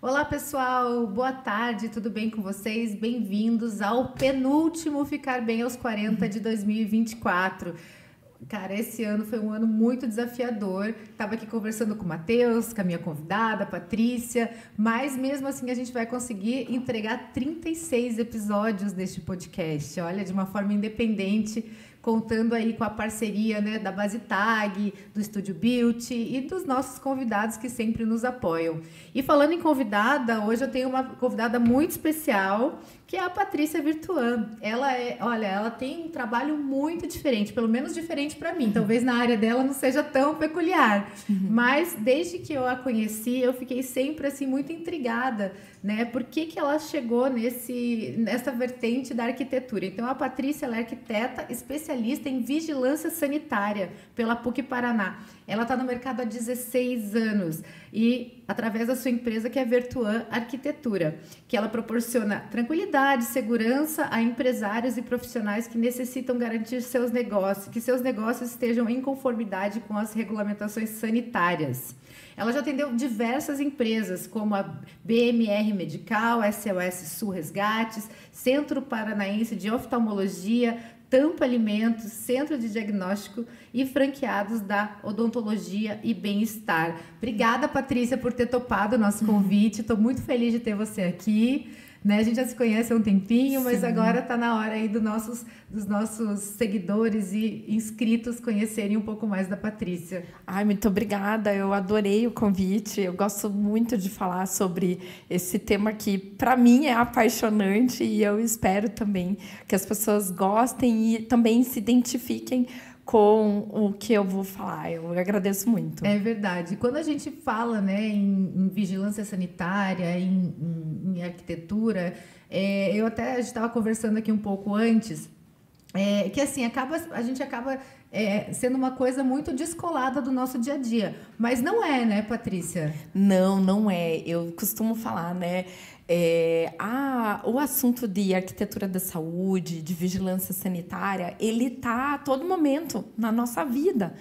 Olá pessoal, boa tarde, tudo bem com vocês? Bem-vindos ao penúltimo Ficar Bem aos 40 de 2024. Cara, esse ano foi um ano muito desafiador. Tava aqui conversando com o Matheus, com a minha convidada, a Patrícia, mas mesmo assim a gente vai conseguir entregar 36 episódios deste podcast, olha, de uma forma independente, contando aí com a parceria, né, da Base Tag, do Estúdio Beauty e dos nossos convidados que sempre nos apoiam. E falando em convidada, hoje eu tenho uma convidada muito especial, que é a Patrícia Virtuan. Ela tem um trabalho muito diferente, pelo menos diferente para mim. Talvez na área dela não seja tão peculiar, mas desde que eu a conheci, eu fiquei sempre assim muito intrigada, né? Por que ela chegou nessa vertente da arquitetura? Então a Patrícia, ela é arquiteta especialista em vigilância sanitária pela PUC Paraná. Ela está no mercado há 16 anos e através da sua empresa, que é Virtuan Arquitetura, que ela proporciona tranquilidade, segurança a empresários e profissionais que necessitam garantir que seus negócios estejam em conformidade com as regulamentações sanitárias. Ela já atendeu diversas empresas, como a BMR Medical, SOS Sul Resgates, Centro Paranaense de Oftalmologia, Tampa Alimentos, Centro de Diagnóstico e franqueados da Odontologia e Bem-Estar. Obrigada, Patrícia, por ter topado o nosso convite. Estou muito feliz de ter você aqui. Né? A gente já se conhece há um tempinho, mas sim, agora está na hora aí dos nossos seguidores e inscritos conhecerem um pouco mais da Patrícia. Ai, muito obrigada, eu adorei o convite, eu gosto muito de falar sobre esse tema que para mim é apaixonante e eu espero também que as pessoas gostem e também se identifiquem com o que eu vou falar. Eu agradeço muito. É verdade. Quando a gente fala, né, em vigilância sanitária, em arquitetura, a gente estava conversando aqui um pouco antes, que assim, a gente acaba sendo uma coisa muito descolada do nosso dia a dia. Mas não é, né, Patrícia? Não, não é. Eu costumo falar, né? O assunto de arquitetura da saúde, de vigilância sanitária, ele está a todo momento na nossa vida.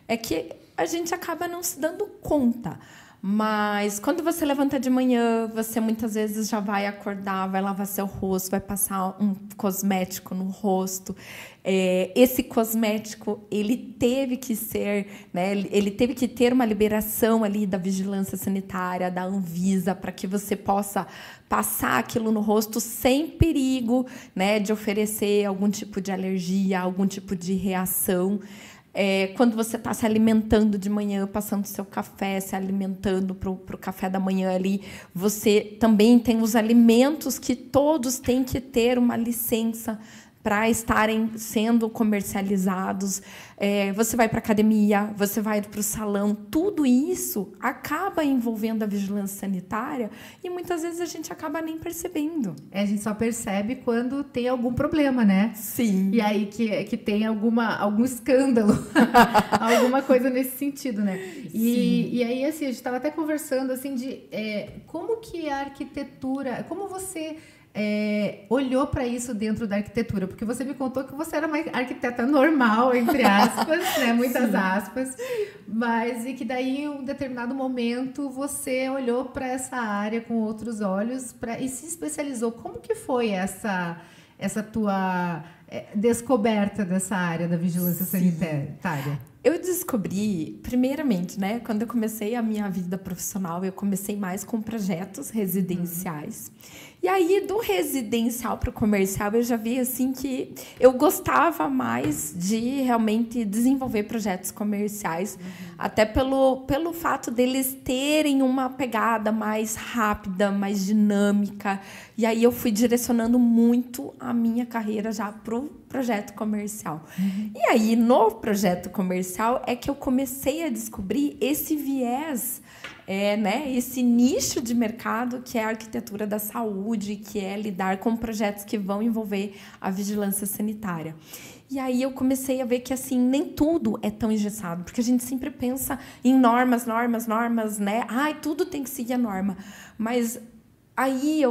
É que a gente acaba não se dando conta. Mas quando você levanta de manhã, você muitas vezes já vai acordar, vai lavar seu rosto, vai passar um cosmético no rosto. Esse cosmético, ele teve que ser, né, ele teve que ter uma liberação ali da vigilância sanitária, da Anvisa, para que você possa passar aquilo no rosto sem perigo, né, de oferecer algum tipo de alergia, algum tipo de reação. Quando você está se alimentando de manhã, passando seu café, se alimentando para o café da manhã ali, você também tem os alimentos que todos têm que ter uma licença para estarem sendo comercializados. Você vai para a academia, você vai para o salão, tudo isso acaba envolvendo a vigilância sanitária e muitas vezes a gente acaba nem percebendo. A gente só percebe quando tem algum problema, né? Sim. E aí que tem algum escândalo, alguma coisa nesse sentido, né? E aí, assim, a gente estava até conversando, assim, de como que a arquitetura, como você olhou para isso dentro da arquitetura, porque você me contou que você era uma arquiteta normal, entre aspas, né? Muitas Sim. aspas, mas e que daí em um determinado momento você olhou para essa área com outros olhos e se especializou. Como que foi essa tua descoberta dessa área da vigilância sanitária? Eu descobri, primeiramente, né, quando eu comecei a minha vida profissional, eu comecei mais com projetos residenciais. E aí, do residencial para o comercial, eu já vi assim que eu gostava mais de realmente desenvolver projetos comerciais, até pelo fato deles terem uma pegada mais rápida, mais dinâmica. E aí eu fui direcionando muito a minha carreira já para o projeto comercial. E aí, no projeto comercial, é que eu comecei a descobrir esse viés, né, esse nicho de mercado que é a arquitetura da saúde, que é lidar com projetos que vão envolver a vigilância sanitária. E aí eu comecei a ver que assim nem tudo é tão engessado, porque a gente sempre pensa em normas, né? Tudo tem que seguir a norma. Mas aí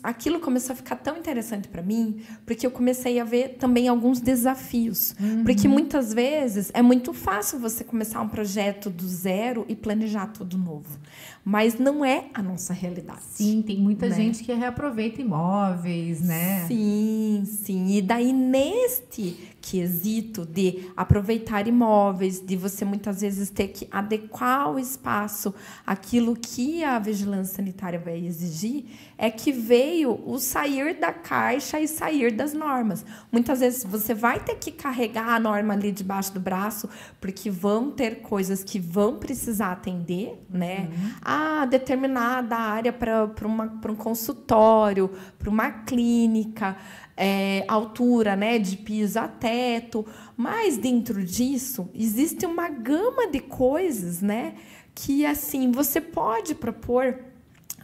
aquilo começou a ficar tão interessante para mim, porque eu comecei a ver também alguns desafios. Porque muitas vezes é muito fácil você começar um projeto do zero e planejar tudo novo. Mas não é a nossa realidade. Sim, tem muita gente que reaproveita imóveis, né? Sim, sim. E daí, neste quesito de aproveitar imóveis, de você muitas vezes ter que adequar o espaço àquilo que a vigilância sanitária vai exigir, é que veio o sair da caixa e sair das normas. Muitas vezes você vai ter que carregar a norma ali debaixo do braço, porque vão ter coisas que vão precisar atender, né? Determinada área para um consultório, para uma clínica, altura, né, de piso a teto, mas dentro disso existe uma gama de coisas, né, que assim você pode propor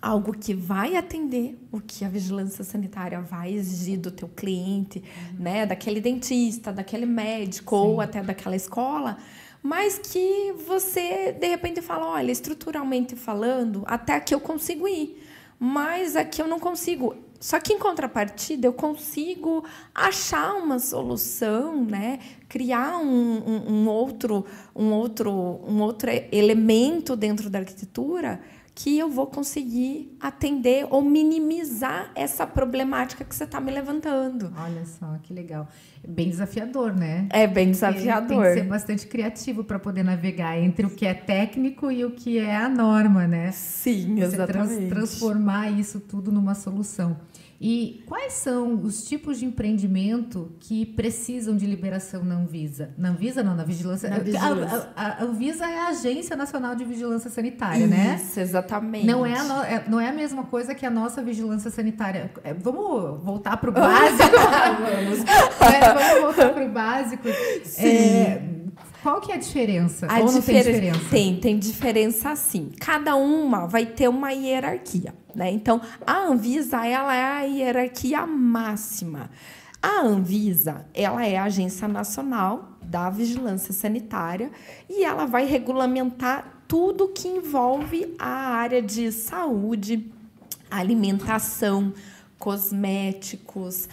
algo que vai atender o que a vigilância sanitária vai exigir do teu cliente, né, daquele dentista, daquele médico ou até daquela escola, mas que você de repente fala, olha, estruturalmente falando, até aqui eu consigo ir, mas aqui eu não consigo. Só que, em contrapartida, eu consigo achar uma solução, né? Criar um outro elemento dentro da arquitetura que eu vou conseguir atender ou minimizar essa problemática que você está me levantando. Olha só, que legal. Bem desafiador, né? É bem desafiador. Tem que ser bastante criativo para poder navegar entre o que é técnico e o que é a norma, né? Sim, exatamente. Você transformar isso tudo numa solução. E quais são os tipos de empreendimento que precisam de liberação na Anvisa? Na Anvisa não, na Vigilância. A Anvisa é a Agência Nacional de Vigilância Sanitária, né? Isso, exatamente. Não é a mesma coisa que a nossa Vigilância Sanitária. Vamos voltar para o básico? Vamos voltar para o básico. Sim. Qual que é a diferença? Ou não tem diferença? Tem diferença sim. Cada uma vai ter uma hierarquia, né? Então, a Anvisa, ela é a hierarquia máxima. A Anvisa, ela é a Agência Nacional da Vigilância Sanitária e ela vai regulamentar tudo que envolve a área de saúde, alimentação, cosméticos,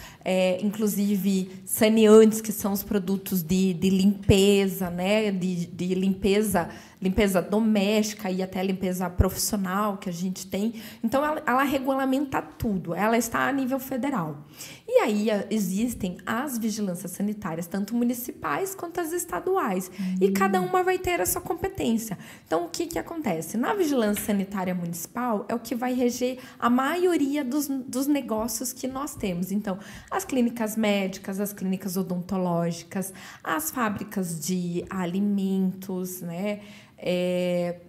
inclusive saneantes, que são os produtos de limpeza, né? de limpeza doméstica e até limpeza profissional que a gente tem. Então, ela regulamenta tudo. Ela está a nível federal. E aí existem as vigilâncias sanitárias, tanto municipais quanto as estaduais. E cada uma vai ter a sua competência. Então, o que acontece? Na vigilância sanitária municipal é o que vai reger a maioria dos negócios que nós temos. Então, as clínicas médicas, as clínicas odontológicas, as fábricas de alimentos, né?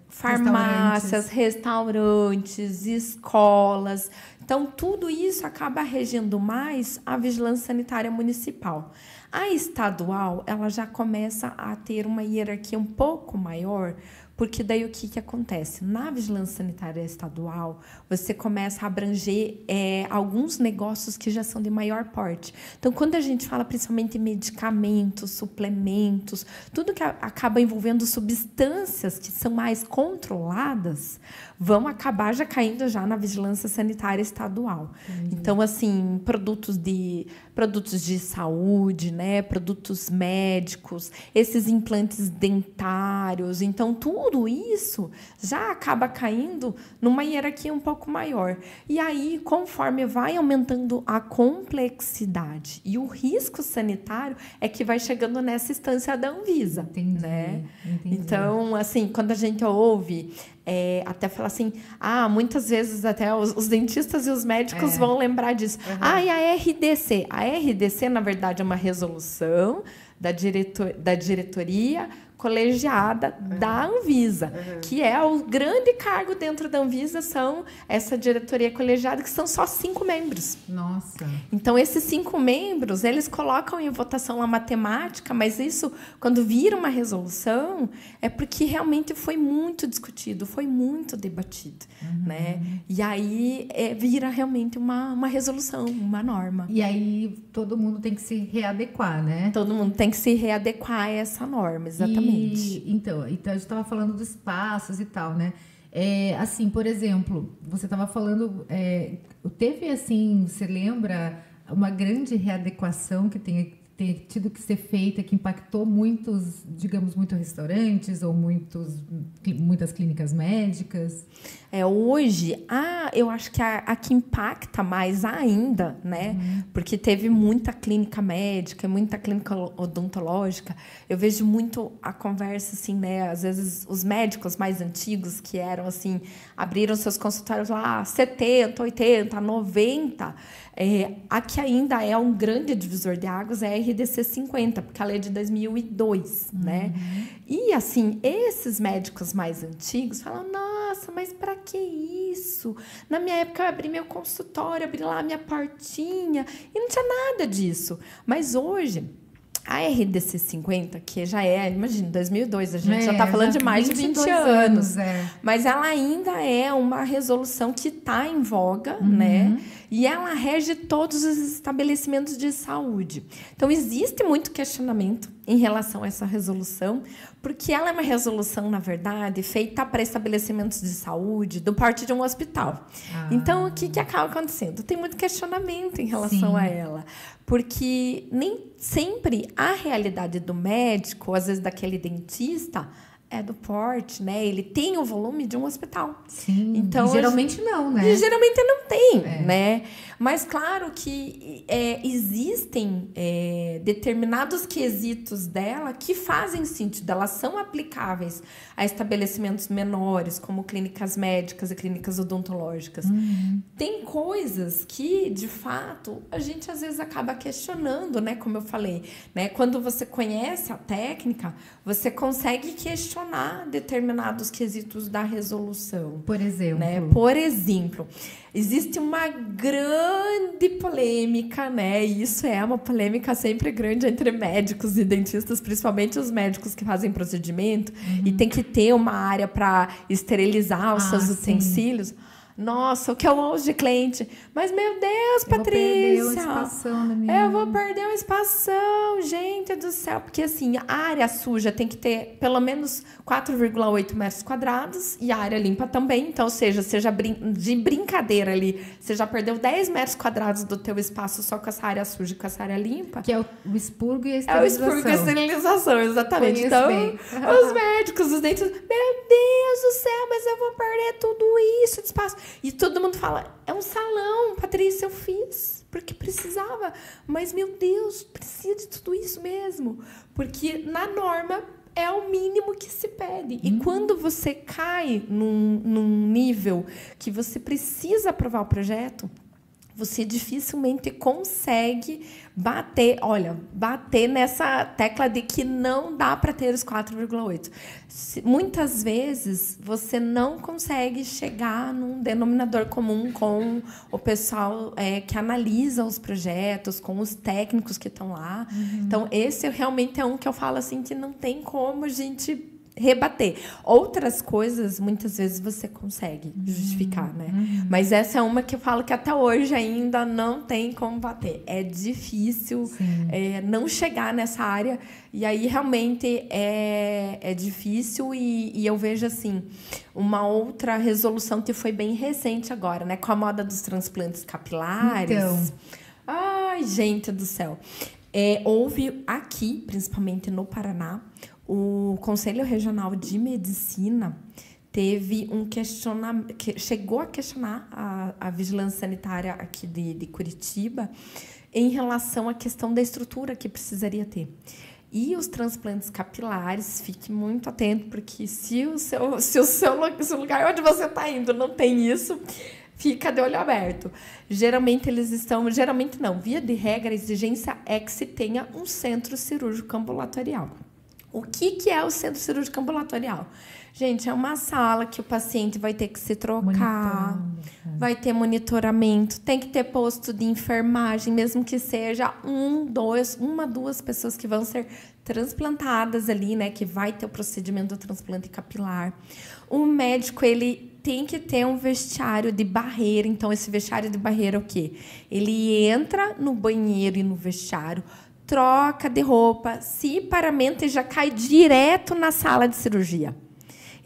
Farmácias, restaurantes, escolas. Então, tudo isso acaba regendo mais a vigilância sanitária municipal. A estadual, ela já começa a ter uma hierarquia um pouco maior, porque daí o que acontece? Na vigilância sanitária estadual, você começa a abranger alguns negócios que já são de maior porte. Então, quando a gente fala principalmente em medicamentos, suplementos, tudo que acaba envolvendo substâncias que são mais controladas, vão acabar já caindo já na vigilância sanitária estadual. Então, assim, produtos de saúde, né? Produtos médicos, esses implantes dentários. Então, tudo isso já acaba caindo numa hierarquia um pouco maior. E aí, conforme vai aumentando a complexidade e o risco sanitário, é que vai chegando nessa instância da Anvisa. Entendi, né? Entendi. Então, assim, quando a gente ouve até falar assim, muitas vezes até os dentistas e os médicos vão lembrar disso. E a RDC? A RDC, na verdade, é uma resolução da diretoria colegiada da Anvisa, que é o grande cargo dentro da Anvisa, são essa diretoria colegiada, que são só 5 membros. Nossa! Então, esses 5 membros, eles colocam em votação a matemática, mas isso, quando vira uma resolução, é porque realmente foi muito discutido, foi muito debatido. Né? E aí, vira realmente uma resolução, uma norma. E aí, todo mundo tem que se readequar, né? Todo mundo tem que se readequar a essa norma, exatamente. Então a gente estava falando dos espaços e tal, né? Assim, por exemplo, você estava falando, teve assim, você lembra uma grande readequação que tenha tido que ser feita, que impactou muitos, digamos, muitos restaurantes ou muitas clínicas médicas? Hoje, eu acho que a que impacta mais ainda, né? Porque teve muita clínica médica, muita clínica odontológica. Eu vejo muito a conversa, assim, né? Às vezes, os médicos mais antigos, que eram, assim, abriram seus consultórios lá 70, 80, 90. A que ainda é um grande divisor de águas é a RDC 50, porque ela é de 2002, né? E, assim, esses médicos mais antigos falam, nossa, mas para que isso? Na minha época, eu abri meu consultório, abri lá a minha portinha, e não tinha nada disso. Mas hoje, a RDC 50, que já imagina, 2002, a gente já está falando de mais de 20 anos. Mas ela ainda é uma resolução que está em voga, né? E ela rege todos os estabelecimentos de saúde. Então, existe muito questionamento em relação a essa resolução, porque ela é uma resolução, na verdade, feita para estabelecimentos de saúde do porte de um hospital. Então, o que acaba acontecendo? Tem muito questionamento em relação a ela, porque nem sempre a realidade do médico, às vezes daquele dentista, é do porte, né? Ele tem o volume de um hospital. Sim, então, geralmente não, né? E geralmente não tem, né? Mas, claro que existem determinados quesitos dela que fazem sentido. Elas são aplicáveis a estabelecimentos menores, como clínicas médicas e clínicas odontológicas. Tem coisas que, de fato, a gente às vezes acaba questionando, né? Como eu falei, né? Quando você conhece a técnica, você consegue questionar determinados quesitos da resolução. Por exemplo? Né? Por exemplo, existe uma grande polêmica, né? E isso é uma polêmica sempre grande entre médicos e dentistas, principalmente os médicos que fazem procedimento e tem que ter uma área para esterilizar os seus utensílios. Nossa, o que eu ouço de cliente. Mas, meu Deus, Patrícia. Eu vou perder uma espação, gente do céu. Porque, assim, a área suja tem que ter pelo menos 4,8 metros quadrados e a área limpa também. Então, ou seja, de brincadeira ali, você já perdeu 10 metros quadrados do teu espaço só com essa área suja e com essa área limpa. Que é o expurgo e a esterilização. É o expurgo e a esterilização, exatamente. Então, os médicos, os dentistas, meu Deus do céu, mas eu vou perder tudo isso de espaço. E todo mundo fala, é um salão, Patrícia, eu fiz, porque precisava. Mas, meu Deus, precisa de tudo isso mesmo. Porque, na norma, é o mínimo que se pede. E quando você cai num nível que você precisa aprovar o projeto, você dificilmente consegue bater nessa tecla de que não dá para ter os 4,8. Muitas vezes, você não consegue chegar num denominador comum com o pessoal que analisa os projetos, com os técnicos que estão lá. Então, esse realmente é um que eu falo assim, que não tem como a gente rebater. Outras coisas, muitas vezes, você consegue justificar, né? Mas essa é uma que eu falo que até hoje ainda não tem como bater. É difícil não chegar nessa área. E aí, realmente, é difícil. E eu vejo, assim, uma outra resolução que foi bem recente agora, né? Com a moda dos transplantes capilares. Então. Ai, gente do céu. Houve aqui, principalmente no Paraná, o Conselho Regional de Medicina teve um questionamento, chegou a questionar a vigilância sanitária aqui de Curitiba em relação à questão da estrutura que precisaria ter. E os transplantes capilares, fique muito atento, porque se o lugar onde você está indo não tem isso, fica de olho aberto. Geralmente via de regra, a exigência é que se tenha um centro cirúrgico ambulatorial. O que é o centro cirúrgico ambulatorial? Gente, é uma sala que o paciente vai ter que se trocar, vai ter monitoramento, tem que ter posto de enfermagem, mesmo que seja duas pessoas que vão ser transplantadas ali, né? Que vai ter o procedimento do transplante capilar. O médico, ele tem que ter um vestiário de barreira. Então, esse vestiário de barreira é o quê? Ele entra no banheiro e no vestiário, troca de roupa, se paramenta e já cai direto na sala de cirurgia.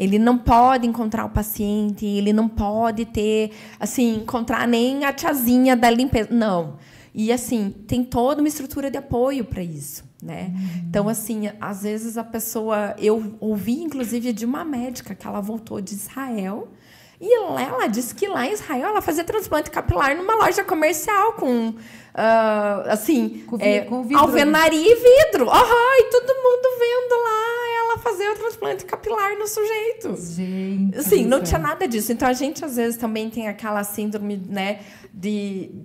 Ele não pode encontrar o paciente, ele não pode ter, assim, encontrar nem a tiazinha da limpeza. Não. E, assim, tem toda uma estrutura de apoio para isso, né? Então, assim, às vezes a pessoa... Eu ouvi, inclusive, de uma médica que ela voltou de Israel. E ela disse que lá em Israel ela fazia transplante capilar numa loja comercial com, assim, com vidro, alvenaria e vidro. E todo mundo vendo lá ela fazer o transplante capilar no sujeito. Gente, assim, não tinha nada disso. Então, a gente, às vezes, também tem aquela síndrome, né,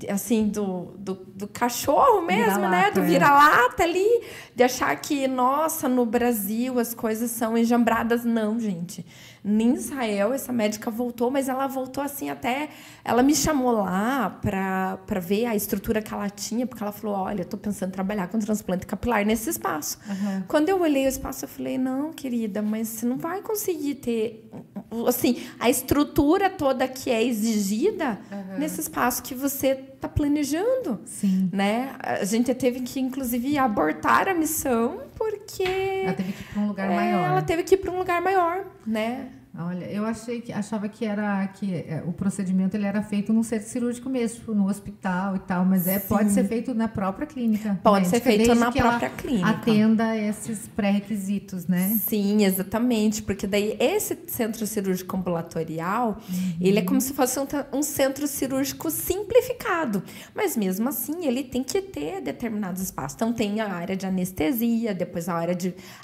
assim, do cachorro mesmo, né? Do vira-lata ali, de achar que, nossa, no Brasil as coisas são enjambradas. Não, gente. Em Israel, essa médica voltou, mas ela voltou assim até... Ela me chamou lá para ver a estrutura que ela tinha, porque ela falou, olha, estou pensando em trabalhar com transplante capilar nesse espaço. Quando eu olhei o espaço, eu falei, não, querida, mas você não vai conseguir ter, assim, a estrutura toda que é exigida nesse espaço que você está planejando. Sim. Né? A gente teve que, inclusive, abortar a missão, porque... Ela teve que ir para um lugar maior. Ela teve que ir para um lugar maior, né? Olha, eu achava que o procedimento ele era feito num centro cirúrgico mesmo, no hospital e tal, mas pode ser feito na própria clínica. Pode ser feito na própria clínica. Atenda esses pré-requisitos, né? Sim, exatamente, porque daí esse centro cirúrgico ambulatorial, ele é como se fosse um centro cirúrgico simplificado, mas mesmo assim ele tem que ter determinados espaços. Então tem a área de anestesia, depois a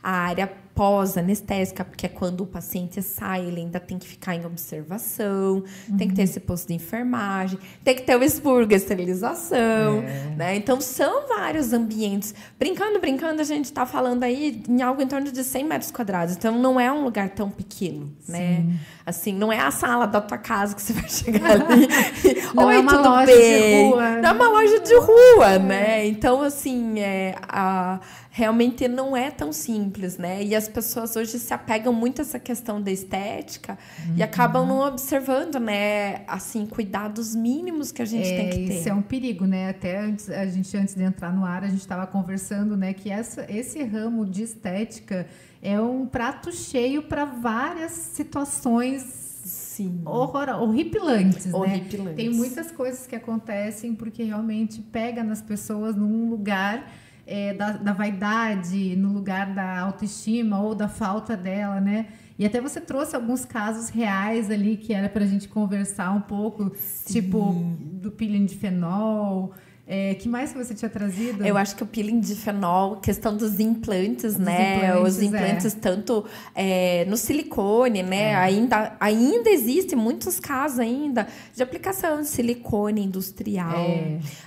área pós-anestésica, porque é quando o paciente sai, ele ainda tem que ficar em observação, tem que ter esse posto de enfermagem, tem que ter o expurgo, a esterilização, né? Então, são vários ambientes. Brincando, a gente está falando aí em algo em torno de 100 metros quadrados, então não é um lugar tão pequeno, né? Assim, não é a sala da tua casa que você vai chegar ali. Não Oi, é uma tudo loja bem? de rua. Não é uma loja de rua, né? Então, assim, realmente não é tão simples, né? E as pessoas hoje se apegam muito a essa questão da estética e acabam não observando, né? Assim, cuidados mínimos que a gente tem que ter. Isso é um perigo, né? Até antes de entrar no ar, a gente estava conversando, né? Que esse ramo de estética é um prato cheio para várias situações horripilantes, né? Tem muitas coisas que acontecem porque realmente pega nas pessoas num lugar da vaidade, no lugar da autoestima ou da falta dela, né? E até você trouxe alguns casos reais ali que era para a gente conversar um pouco, tipo do peeling de fenol. Que mais que você tinha trazido? Eu acho que o peeling de fenol, questão dos implantes, né? Os implantes tanto no silicone, né? Ainda existem muitos casos ainda de aplicação de silicone industrial.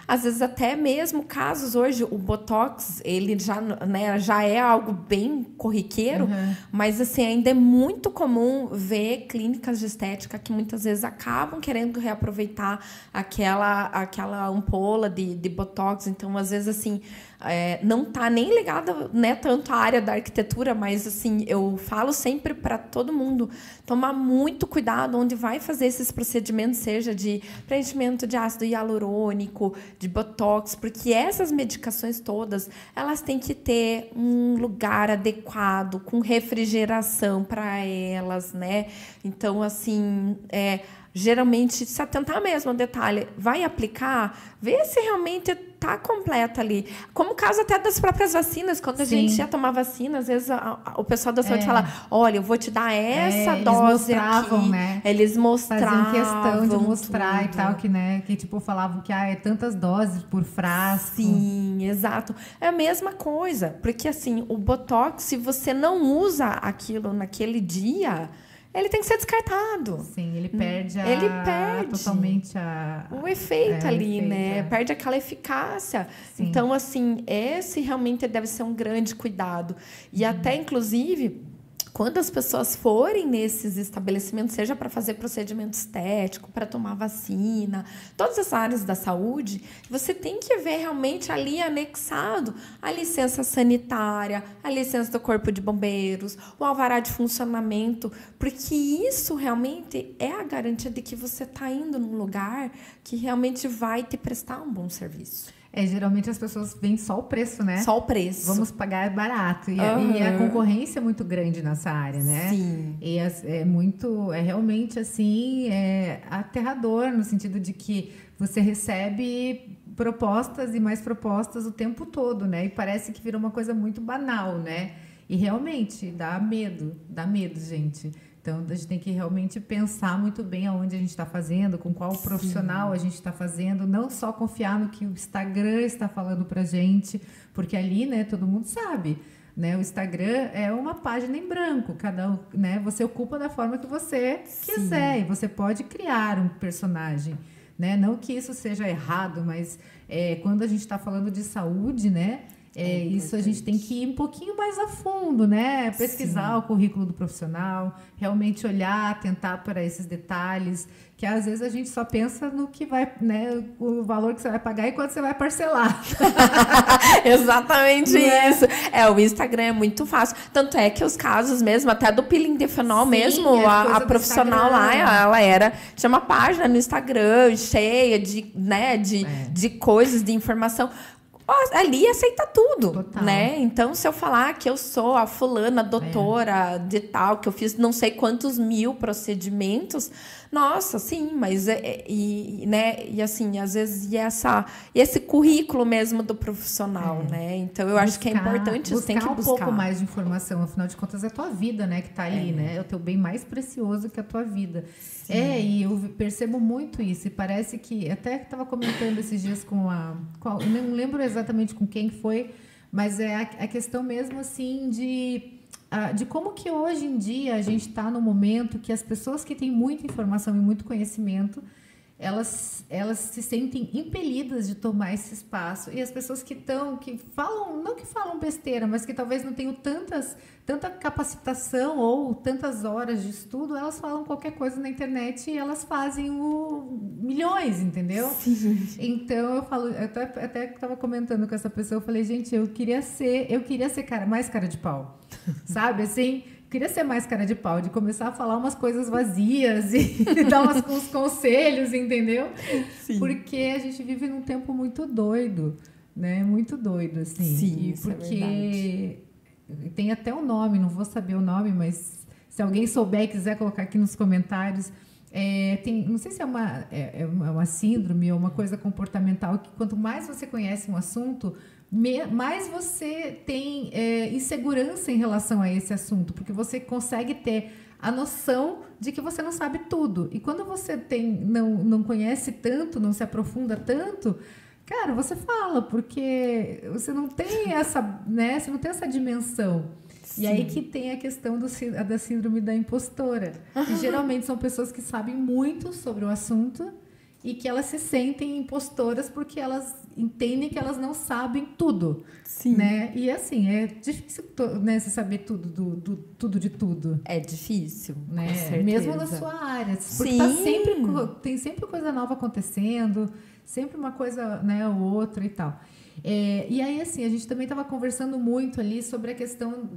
Às vezes até mesmo casos hoje, o Botox, ele já é algo bem corriqueiro, mas assim, ainda é muito comum ver clínicas de estética que muitas vezes acabam querendo reaproveitar aquela ampola de Botox. Então, às vezes, assim, não está nem ligada, né, tanto à área da arquitetura, mas, assim, eu falo sempre para todo mundo tomar muito cuidado onde vai fazer esses procedimentos, seja de preenchimento de ácido hialurônico, de Botox, porque essas medicações todas, elas têm que ter um lugar adequado, com refrigeração para elas, né? Então, assim, geralmente, se atentar mesmo ao detalhe, vai aplicar, vê se realmente está completa ali. Como o caso até das próprias vacinas, quando a gente ia tomar vacina, às vezes o pessoal da saúde fala, olha, eu vou te dar essa dose aqui. Né? Eles mostravam. Faziam questão de mostrar tudo. E tal, que tipo, falavam que é tantas doses por frasco. Sim, exato. É a mesma coisa, porque assim, o Botox, se você não usa aquilo naquele dia, ele tem que ser descartado. Sim, ele perde totalmente o efeito ali, né? Perde aquela eficácia. Sim. Então, assim, esse realmente deve ser um grande cuidado. E até, inclusive, quando as pessoas forem nesses estabelecimentos, seja para fazer procedimento estético, para tomar vacina, todas as áreas da saúde, você tem que ver realmente ali anexado a licença sanitária, a licença do Corpo de Bombeiros, o alvará de funcionamento, porque isso realmente é a garantia de que você está indo num lugar que realmente vai te prestar um bom serviço. Geralmente as pessoas veem só o preço, né? Só o preço. Vamos pagar barato. E a concorrência é muito grande nessa área, né? Sim. E é realmente assim, aterrador, no sentido de que você recebe propostas e mais propostas o tempo todo, né? E parece que vira uma coisa muito banal, né? E realmente dá medo, gente. Então, a gente tem que realmente pensar muito bem aonde a gente está fazendo, com qual profissional a gente está fazendo, não só confiar no que o Instagram está falando para a gente, porque ali, né, todo mundo sabe, né, o Instagram é uma página em branco, né, você ocupa da forma que você quiser, e você pode criar um personagem, né, não que isso seja errado, mas quando a gente está falando de saúde, né, isso a gente tem que ir um pouquinho mais a fundo, né? Pesquisar o currículo do profissional, realmente olhar, atentar para esses detalhes, que às vezes a gente só pensa no que vai, né? O valor que você vai pagar e quanto você vai parcelar. Exatamente isso. O Instagram é muito fácil. Tanto é que os casos mesmo, até do peeling de fenol mesmo, a profissional lá, ela tinha uma página no Instagram cheia de, né, de coisas, de informação. Ali aceita tudo, total, né? Então, se eu falar que eu sou a fulana, doutora de tal, que eu fiz não sei quantos mil procedimentos, nossa, sim, mas né? E assim, às vezes esse currículo mesmo do profissional, né? Então, eu acho que é importante, você tem que buscar um pouco mais de informação, afinal de contas é a tua vida, né, que tá ali, né? É o teu bem mais precioso que a tua vida. E eu percebo muito isso, e parece que, até estava comentando esses dias eu não lembro exatamente com quem foi, mas é a questão mesmo assim de como que hoje em dia a gente está no momento que as pessoas que têm muita informação e muito conhecimento, elas se sentem impelidas de tomar esse espaço, e as pessoas que falam, não que falam besteira, mas que talvez não tenham tanta capacitação ou tantas horas de estudo, elas falam qualquer coisa na internet e elas fazem milhões, entendeu? Sim. Então eu até estava comentando com essa pessoa, eu falei, gente, eu queria ser mais cara de pau, sabe, assim, queria ser mais cara de pau, de começar a falar umas coisas vazias e dar uns conselhos, entendeu? Sim. Porque a gente vive num tempo muito doido, né? Muito doido, assim. Sim, porque tem até um nome, não vou saber o nome, mas se alguém souber e quiser colocar aqui nos comentários, não sei se é uma síndrome ou uma coisa comportamental, que quanto mais você conhece um assunto, mais você tem insegurança em relação a esse assunto, porque você consegue ter a noção de que você não sabe tudo. E quando você não conhece tanto, não se aprofunda tanto, cara, você fala, porque você não tem essa, né, você não tem essa dimensão. Sim. E aí que tem a questão da síndrome da impostora. Que geralmente são pessoas que sabem muito sobre o assunto e que elas se sentem impostoras porque elas entendem que elas não sabem tudo. Sim. Né? E assim, é difícil, né, você saber tudo de tudo. É difícil, né? Com certeza. Mesmo na sua área. Porque tem sempre coisa nova acontecendo, sempre uma coisa, né, ou outra e tal. E aí, assim, a gente também estava conversando muito ali sobre a questão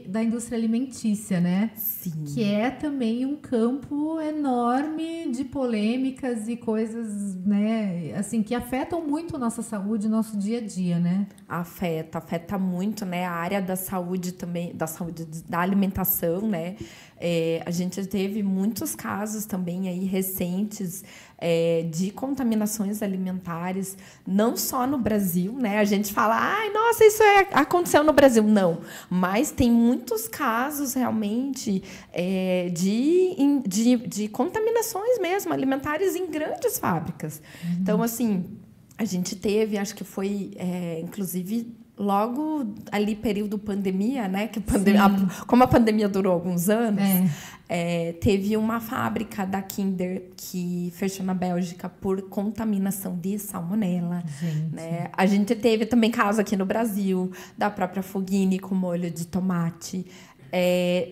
da indústria alimentícia, né? Sim. Que é também um campo enorme de polêmicas e coisas, né, assim, que afetam muito a nossa saúde, nosso dia a dia, né? Afeta muito, né? A área da saúde também, da alimentação, né? A gente teve muitos casos também aí recentes de contaminações alimentares, não só no Brasil, né? A gente fala, ai, nossa, isso aconteceu no Brasil. Não, mas tem muitos casos realmente de contaminações mesmo, alimentares em grandes fábricas. Uhum. Então, assim, a gente teve, acho que foi, inclusive, logo ali, período pandemia, né? Que como a pandemia durou alguns anos, teve uma fábrica da Kinder que fechou na Bélgica por contaminação de salmonela. Né? A gente teve também caso aqui no Brasil, da própria Foggini com molho de tomate.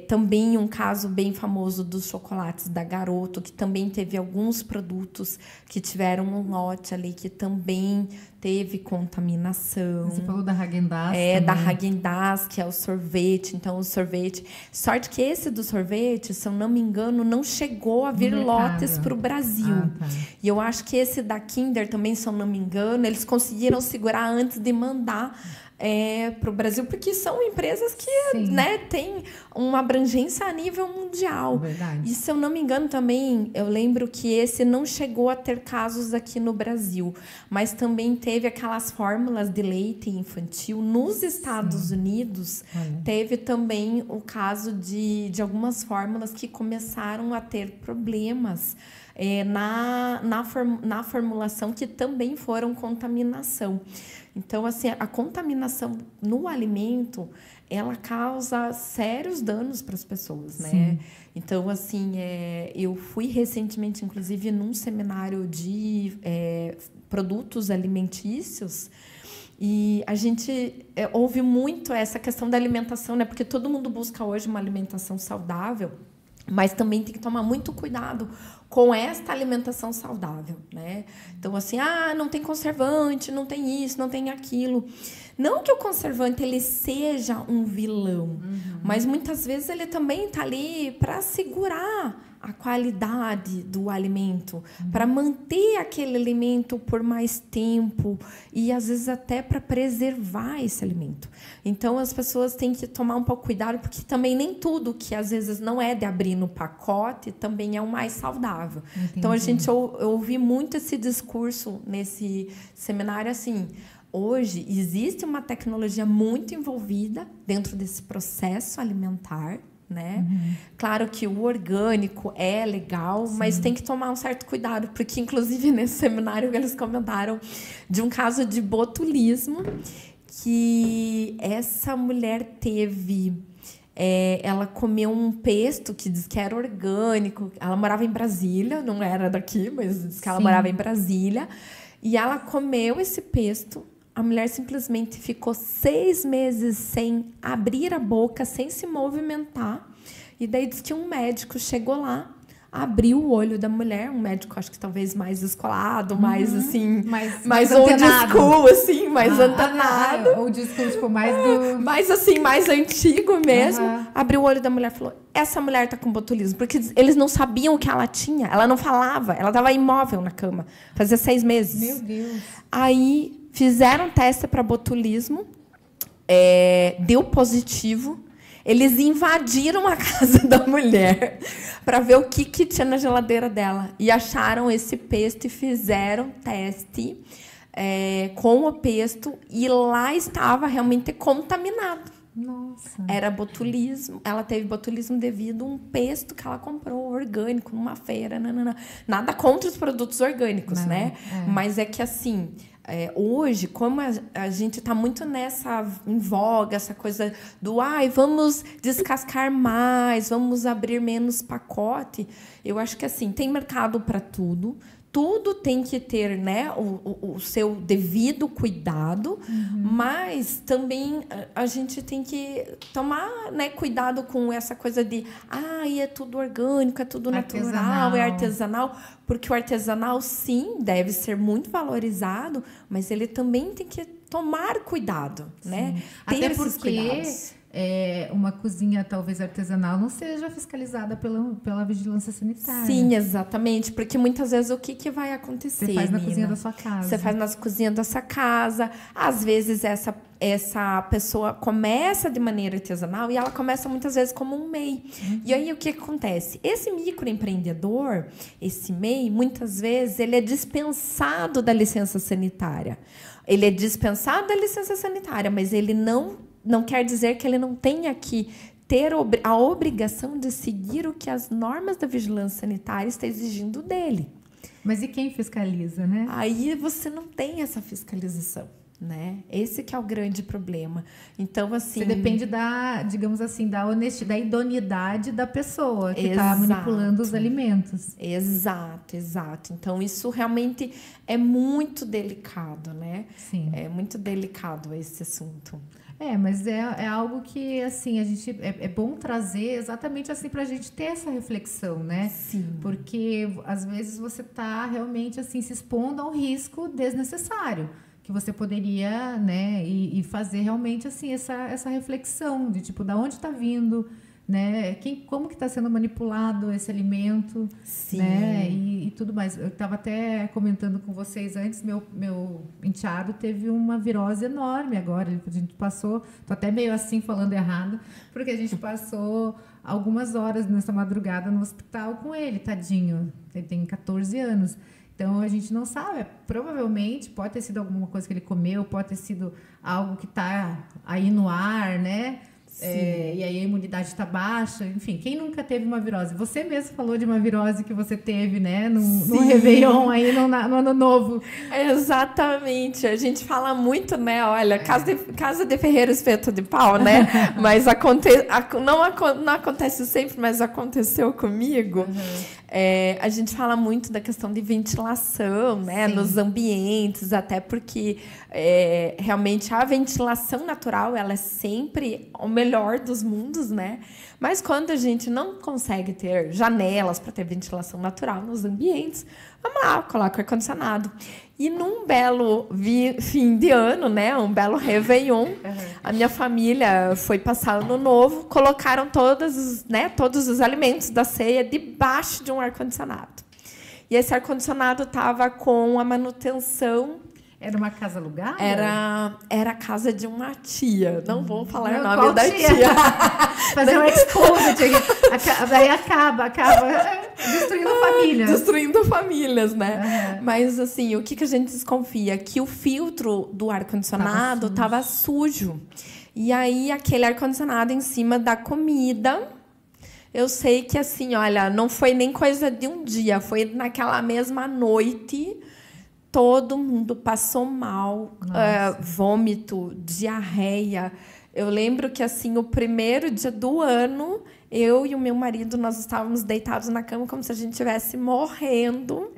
Também um caso bem famoso dos chocolates da Garoto, que também teve alguns produtos que tiveram um lote ali que também teve contaminação. Você falou da Häagen-Dazs da também. Häagen-Dazs, que é o sorvete. Então, o sorvete... Sorte que esse do sorvete, se eu não me engano, não chegou a vir lotes para o Brasil. Tá. E eu acho que esse da Kinder também, se eu não me engano, eles conseguiram segurar antes de mandar para o Brasil, porque são empresas que têm uma abrangência a nível mundial. Verdade. E, se eu não me engano, também, eu lembro que esse não chegou a ter casos aqui no Brasil, mas também teve aquelas fórmulas de leite infantil nos Estados Unidos. Teve também o caso de algumas fórmulas que começaram a ter problemas na formulação, que também foram contaminação. Então, assim, a contaminação no alimento, ela causa sérios danos para as pessoas, né? Sim. Então, assim, eu fui recentemente, inclusive, num seminário de produtos alimentícios, e a gente ouve muito essa questão da alimentação, né? Porque todo mundo busca hoje uma alimentação saudável, mas também tem que tomar muito cuidado com esta alimentação saudável, né? Então, assim, não tem conservante, não tem isso, não tem aquilo. Não que o conservante ele seja um vilão, mas muitas vezes ele também está ali para segurar a qualidade do alimento, para manter aquele alimento por mais tempo e, às vezes, até para preservar esse alimento. Então, as pessoas têm que tomar um pouco cuidado, porque também nem tudo que, às vezes, não é de abrir no pacote também é o mais saudável. Entendi. Então, eu ouvi muito esse discurso nesse seminário, assim... Hoje, existe uma tecnologia muito envolvida dentro desse processo alimentar, né? Claro que o orgânico é legal, mas tem que tomar um certo cuidado, porque, inclusive, nesse seminário eles comentaram de um caso de botulismo que essa mulher teve... ela comeu um pesto que diz que era orgânico. Ela morava em Brasília, não era daqui, mas diz que ela morava em Brasília. E ela comeu esse pesto. A mulher simplesmente ficou 6 meses sem abrir a boca, sem se movimentar. E daí diz que um médico chegou lá, abriu o olho da mulher, um médico, acho que talvez mais descolado, mais assim, mais old school, assim, mais antenado. Old school, tipo, mais do... mais assim, mais antigo mesmo. Abriu o olho da mulher e falou: essa mulher tá com botulismo, porque eles não sabiam o que ela tinha, ela não falava, ela estava imóvel na cama, fazia 6 meses. Meu Deus. Aí fizeram teste para botulismo, deu positivo. Eles invadiram a casa da mulher para ver o que tinha na geladeira dela. E acharam esse pesto e fizeram teste com o pesto. E lá estava realmente contaminado. Nossa. Era botulismo. Ela teve botulismo devido a um pesto que ela comprou orgânico numa feira. Nada contra os produtos orgânicos, né? Mas é que, assim... hoje, como a gente está muito em voga, essa coisa do vamos descascar mais, vamos abrir menos pacote, eu acho que assim, tem mercado para tudo. Tudo tem que ter, né, o seu devido cuidado, mas também a gente tem que tomar, né, cuidado com essa coisa de é tudo orgânico, é tudo natural, é artesanal, porque o artesanal, sim, deve ser muito valorizado, mas ele também tem que tomar cuidado, né? Ter Até esses porque cuidados. Uma cozinha talvez artesanal não seja fiscalizada pela vigilância sanitária. Sim, exatamente, porque muitas vezes o que vai acontecer? Você faz na Nina? cozinha da sua casa. Você faz na cozinha da sua casa. Às vezes essa pessoa começa de maneira artesanal e ela começa muitas vezes como um MEI. E aí o que acontece? Esse microempreendedor, esse MEI, muitas vezes ele é dispensado da licença sanitária. Ele é dispensado da licença sanitária, mas ele não quer dizer que ele não tenha que ter a obrigação de seguir o que as normas da vigilância sanitária estão exigindo dele. Mas e quem fiscaliza, né? Aí você não tem essa fiscalização. né? Esse que é o grande problema. Então, assim... Você depende da, digamos assim, da honestidade, da idoneidade da pessoa que está manipulando os alimentos. Exato, exato. Então, isso realmente é muito delicado, né? Sim. É muito delicado esse assunto. Mas é algo que, assim, a gente é bom trazer exatamente assim para a gente ter essa reflexão, né? Sim. Porque, às vezes, você está realmente, assim, se expondo a um risco desnecessário, que você poderia, né, e fazer realmente, assim, essa reflexão de, tipo, da onde está vindo, né? Como que está sendo manipulado esse alimento, Sim. né? E tudo mais. Eu estava até comentando com vocês antes, meu enteado teve uma virose enorme agora. A gente passou, tô até meio assim falando errado, porque a gente passou algumas horas nessa madrugada no hospital com ele, tadinho. Ele tem 14 anos. Então, a gente não sabe. Provavelmente pode ter sido alguma coisa que ele comeu, pode ter sido algo que está aí no ar, né? E aí a imunidade está baixa. Enfim, quem nunca teve uma virose? Você mesmo falou de uma virose que você teve, né? No Réveillon, aí no Ano Novo. Exatamente. A gente fala muito, né? Olha, casa de ferreiro espeto de pau, né? Mas não acontece sempre, mas aconteceu comigo. A gente fala muito da questão de ventilação, né? Nos ambientes, até porque realmente a ventilação natural ela é sempre o melhor dos mundos, né? Mas quando a gente não consegue ter janelas para ter ventilação natural nos ambientes, vamos lá, coloca o ar-condicionado. E num belo fim de ano, né, um belo Réveillon, a minha família foi passar Ano Novo, colocaram todos os alimentos da ceia debaixo de um ar-condicionado. E esse ar-condicionado estava com a manutenção... Era uma casa alugada? Era a casa de uma tia. Não vou falar o nome da tia. Fazer um exposed. Daí acaba destruindo famílias. Destruindo famílias, né? Mas, assim, o que a gente desconfia? Que o filtro do ar-condicionado estava sujo. E aí, aquele ar-condicionado em cima da comida... Eu sei que, assim, olha, não foi nem coisa de um dia. Foi naquela mesma noite... Todo mundo passou mal, vômito, diarreia. Eu lembro que, assim, o primeiro dia do ano, eu e o meu marido, nós estávamos deitados na cama como se a gente estivesse morrendo.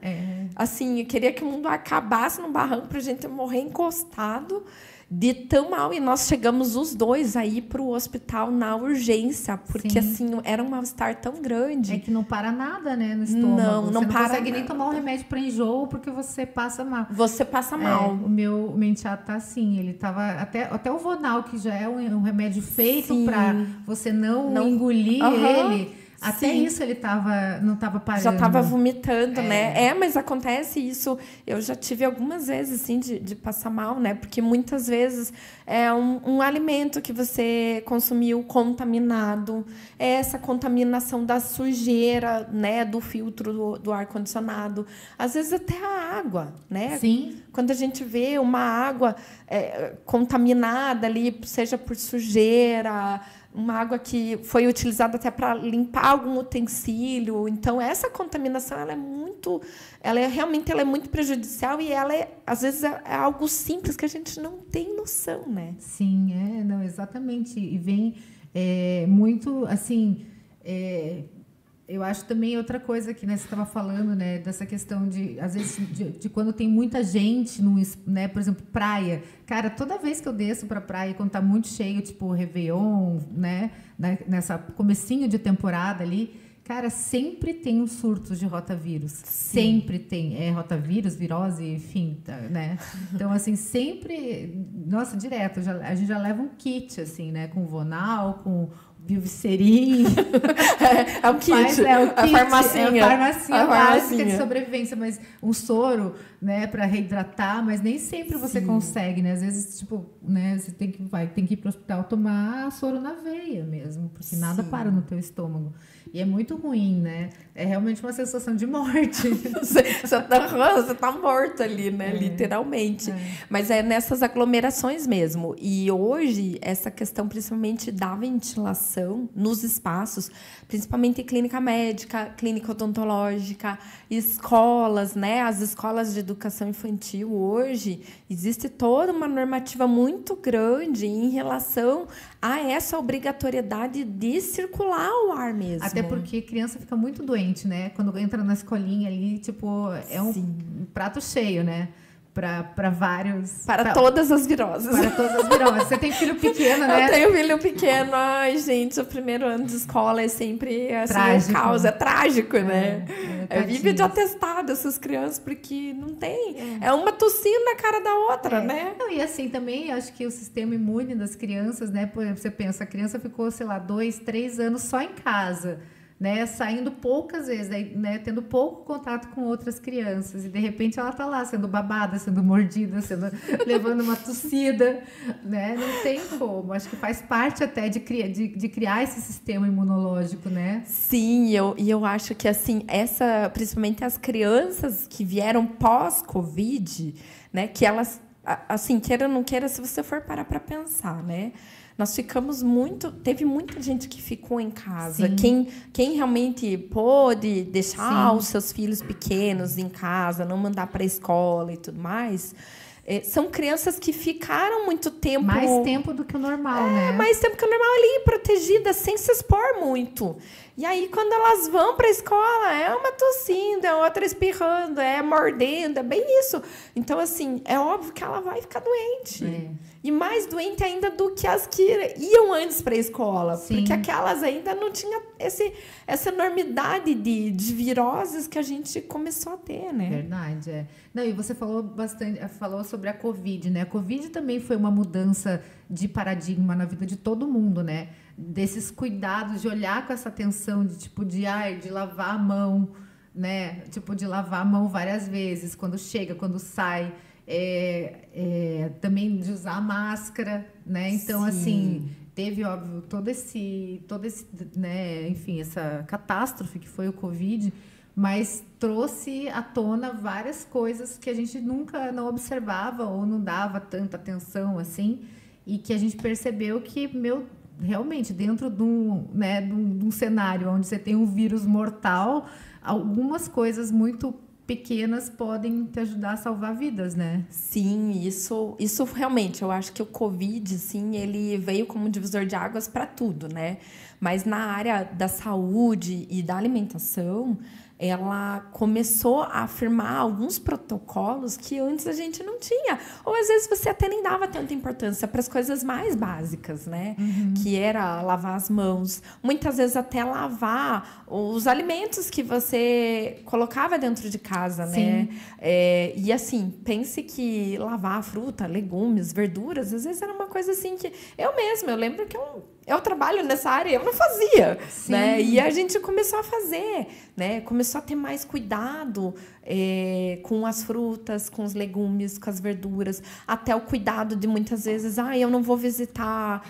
Assim, eu queria que o mundo acabasse no barranco para a gente morrer encostado de tão mal. E nós chegamos os dois aí para o hospital na urgência, porque assim, era um mal-estar tão grande. É que não para nada, né, no estômago. Não para consegue nem nada. tomar um remédio para enjoo porque você passa mal. Você passa mal. O meu enteado tá assim, ele tava até o Vonal, que já é um remédio feito para você não engolir ele. Até isso ele não estava parando. Já estava vomitando, né? Mas acontece isso. Eu já tive algumas vezes, assim, de passar mal, né? Porque muitas vezes é um alimento que você consumiu contaminado. É essa contaminação da sujeira, né? Do filtro do ar-condicionado. Às vezes até a água, né? Sim. Quando a gente vê uma água contaminada ali, seja por sujeira... Uma água que foi utilizada até para limpar algum utensílio. Então, essa contaminação realmente ela é muito prejudicial e ela às vezes é algo simples que a gente não tem noção, né? Sim, não, exatamente. E vem muito, assim... eu acho também outra coisa que, né, você estava falando, né, dessa questão de, às vezes, de quando tem muita gente, né, por exemplo, praia. Cara, toda vez que eu desço para a praia, quando está muito cheio, tipo Réveillon, né, nessa comecinho de temporada ali, cara, sempre tem uns surtos de rotavírus. Sempre tem. Rotavírus, virose, enfim, né? Então, assim, sempre... Nossa, direto. A gente já leva um kit, assim, né, com Vonal, com... Biovicerim. É o kit. A farmacinha. A farmacinha básica de sobrevivência, mas um soro, né, para reidratar, mas nem sempre você consegue, né? Às vezes, tipo, né, você tem que ir para o hospital tomar soro na veia mesmo, porque nada para no teu estômago. E é muito ruim, né? É realmente uma sensação de morte. Você tá morto ali, né? Literalmente. Mas é nessas aglomerações mesmo. E hoje, essa questão, principalmente da ventilação nos espaços, principalmente em clínica médica, clínica odontológica, escolas, né? As escolas de educação infantil hoje, existe toda uma normativa muito grande em relação a essa obrigatoriedade de circular o ar mesmo. Até porque criança fica muito doente, né? Quando entra na escolinha ali, tipo, é um prato cheio, né? Para vários... Para todas as viroses. Para todas as viroses. Você tem filho pequeno, né? Eu tenho filho pequeno. Ai, gente, o primeiro ano de escola é sempre assim, trágico. É trágico, né? Vive de atestado essas crianças, porque não tem... É uma tossindo na cara da outra, né? Não, e assim, também, acho que o sistema imune das crianças, né? Por exemplo, você pensa, a criança ficou, sei lá, 2, 3 anos só em casa, né, saindo poucas vezes, né, tendo pouco contato com outras crianças, e de repente ela tá lá sendo babada, sendo mordida, levando uma tossida, né? Não tem como. Acho que faz parte até de criar esse sistema imunológico, né? Sim, eu acho que assim, principalmente as crianças que vieram pós-Covid, né, que elas, assim, queira ou não queira, se você for parar para pensar, né? Nós ficamos teve muita gente que ficou em casa. Quem realmente pôde deixar os seus filhos pequenos em casa, não mandar para a escola e tudo mais, são crianças que ficaram muito tempo... Mais tempo do que o normal, né? Mais tempo que o normal ali, protegidas, sem se expor muito. E aí, quando elas vão para a escola, é uma tossindo, é outra espirrando, é mordendo, é bem isso. Então, assim, é óbvio que ela vai ficar doente. E mais doente ainda do que as que iam antes para a escola. Sim. Porque aquelas ainda não tinham essa enormidade de viroses que a gente começou a ter, né? Verdade, Não, e você falou sobre a Covid, né? A Covid também foi uma mudança de paradigma na vida de todo mundo, né? Desses cuidados, de olhar com essa atenção, de lavar a mão, né? Tipo, de lavar a mão várias vezes, quando chega, quando sai. Também de usar máscara, né? Então, assim, teve, óbvio, todo esse, né? Enfim, essa catástrofe que foi o Covid, mas trouxe à tona várias coisas que a gente nunca não observava ou não dava tanta atenção, assim, e que a gente percebeu que, realmente, dentro de um cenário onde você tem um vírus mortal, algumas coisas muito pequenas podem te ajudar a salvar vidas, né? Sim, isso realmente, eu acho que o Covid, sim, ele veio como um divisor de águas para tudo, né? Mas na área da saúde e da alimentação, ela começou a afirmar alguns protocolos que antes a gente não tinha. Ou, às vezes, você até nem dava tanta importância para as coisas mais básicas, né? Que era lavar as mãos. Muitas vezes, até lavar os alimentos que você colocava dentro de casa, né? E, assim, pense que lavar fruta, legumes, verduras, às vezes era uma coisa assim que... Eu lembro que eu trabalho nessa área, eu não fazia, né? E a gente começou a fazer, né? Começou a ter mais cuidado com as frutas, com os legumes, com as verduras, até o cuidado de muitas vezes, eu não vou visitar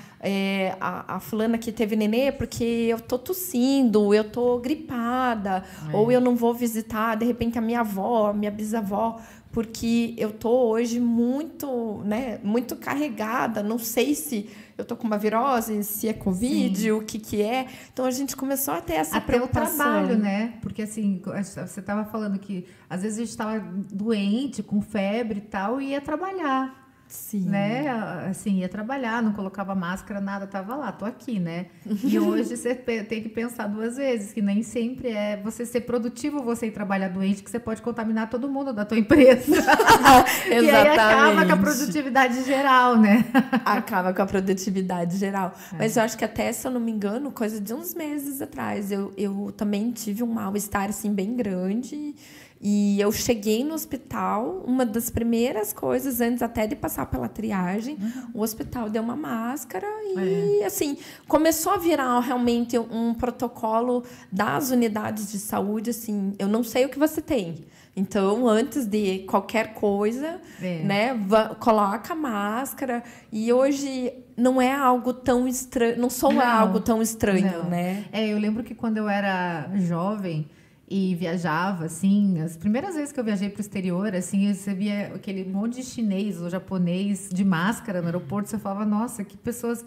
a fulana que teve nenê porque eu tô tossindo, eu tô gripada, ou eu não vou visitar, de repente, a minha avó, minha bisavó, porque eu tô hoje muito, né, muito carregada, não sei se eu tô com uma virose, se é Covid, o que é. Então, a gente começou a ter essa preocupação. Até o trabalho, né? Porque, assim, você estava falando que, às vezes, a gente estava doente, com febre e tal, e ia trabalhar. Sim. Né? Assim, ia trabalhar, não colocava máscara, nada, tava lá, tô aqui, né? E hoje você tem que pensar 2 vezes, que nem sempre é você ser produtivo, você ir trabalhar doente, que você pode contaminar todo mundo da tua empresa. Exatamente. E aí acaba com a produtividade geral, né? Acaba com a produtividade geral. Mas eu acho que até, se eu não me engano, coisa de uns meses atrás, eu também tive um mal-estar, assim, bem grande. E eu cheguei no hospital, uma das primeiras coisas, antes até de passar pela triagem, o hospital deu uma máscara e, assim, começou a virar realmente um protocolo das unidades de saúde, assim, eu não sei o que você tem. Então, antes de qualquer coisa, né, coloca a máscara. E hoje não é algo tão estranho, não algo tão estranho, né? Eu lembro que quando eu era jovem e viajava, assim, as primeiras vezes que eu viajei para o exterior, assim, eu recebia aquele monte de chinês ou japonês de máscara no aeroporto, você falava, nossa, que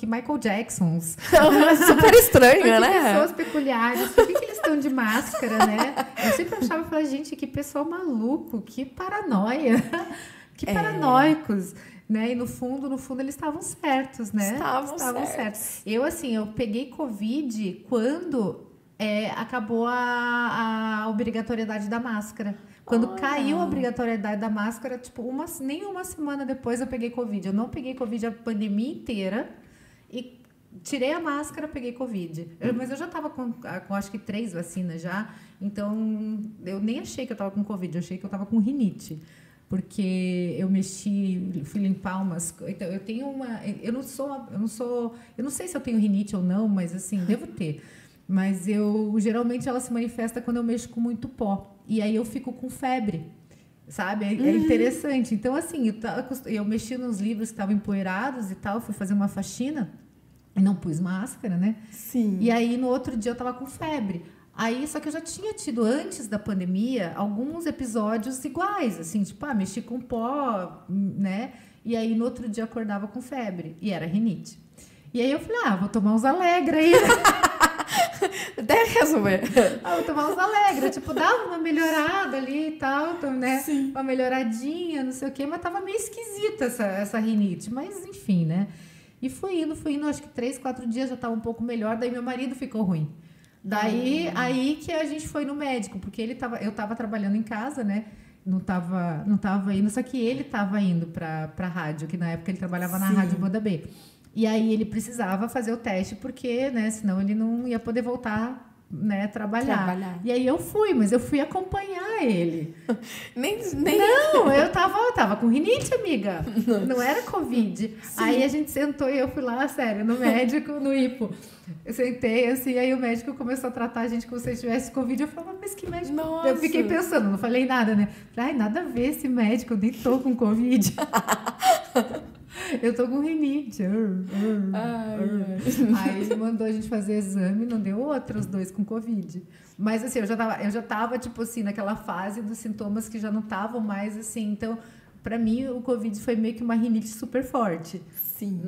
Michael Jacksons. Super estranho, né? Que pessoas peculiares, o que eles estão questão de máscara, né? Eu sempre achava, falei, gente, que pessoal maluco, que paranoia, que paranoicos. Né? E no fundo eles estavam certos, né? Estavam certos. Eu peguei Covid quando acabou a obrigatoriedade da máscara. Quando caiu a obrigatoriedade da máscara, tipo, nem uma semana depois eu peguei Covid. Eu não peguei Covid a pandemia inteira e tirei a máscara, peguei Covid. Mas eu já estava com acho que 3 vacinas já, então eu nem achei que eu estava com Covid, eu achei que eu estava com rinite. Porque eu fui limpar umas... Então, eu tenho eu não sei se eu tenho rinite ou não, mas assim, devo ter. Mas geralmente ela se manifesta quando eu mexo com muito pó. E aí eu fico com febre, sabe? É interessante. Então, assim, eu mexi nos livros que estavam empoeirados e tal, fui fazer uma faxina e não pus máscara, né? Sim. E aí, no outro dia, eu tava com febre. Aí, só que eu já tinha tido, antes da pandemia, alguns episódios iguais, assim, tipo, mexi com pó, né? E aí, no outro dia, eu acordava com febre. E era rinite. E aí, eu falei, vou tomar uns Alegra aí. Deve resolver. Vou tomar uns Alegra. Tipo, dava uma melhorada ali e tal, né? Sim. Uma melhoradinha, não sei o quê. Mas tava meio esquisita essa rinite. Mas, enfim, né? E fui indo. Acho que 3, 4 dias já tava um pouco melhor. Daí, meu marido ficou ruim. Daí, aí que a gente foi no médico, porque eu tava trabalhando em casa, né? Não tava indo, só que ele tava indo pra rádio, que na época ele trabalhava na Rádio Banda B. E aí ele precisava fazer o teste, porque, né, senão ele não ia poder voltar, né, trabalhar. E aí eu fui, mas eu fui acompanhar ele. Nem... Não, eu tava com rinite, amiga. Não era Covid. Sim. Aí a gente sentou e eu fui lá, sério, no médico, no hipo. Eu sentei assim, aí o médico começou a tratar a gente como se tivesse Covid. Eu falei, mas que médico? Nossa. Eu fiquei pensando, não falei nada, né? Falei, nada a ver esse médico, eu nem tô com Covid. Eu tô com rinite. Aí ele mandou a gente fazer exame, não deu outra, os 2 com Covid. Mas assim, eu já tava tipo assim, naquela fase dos sintomas que já não estavam mais assim. Então, pra mim, o Covid foi meio que uma rinite super forte. Sim.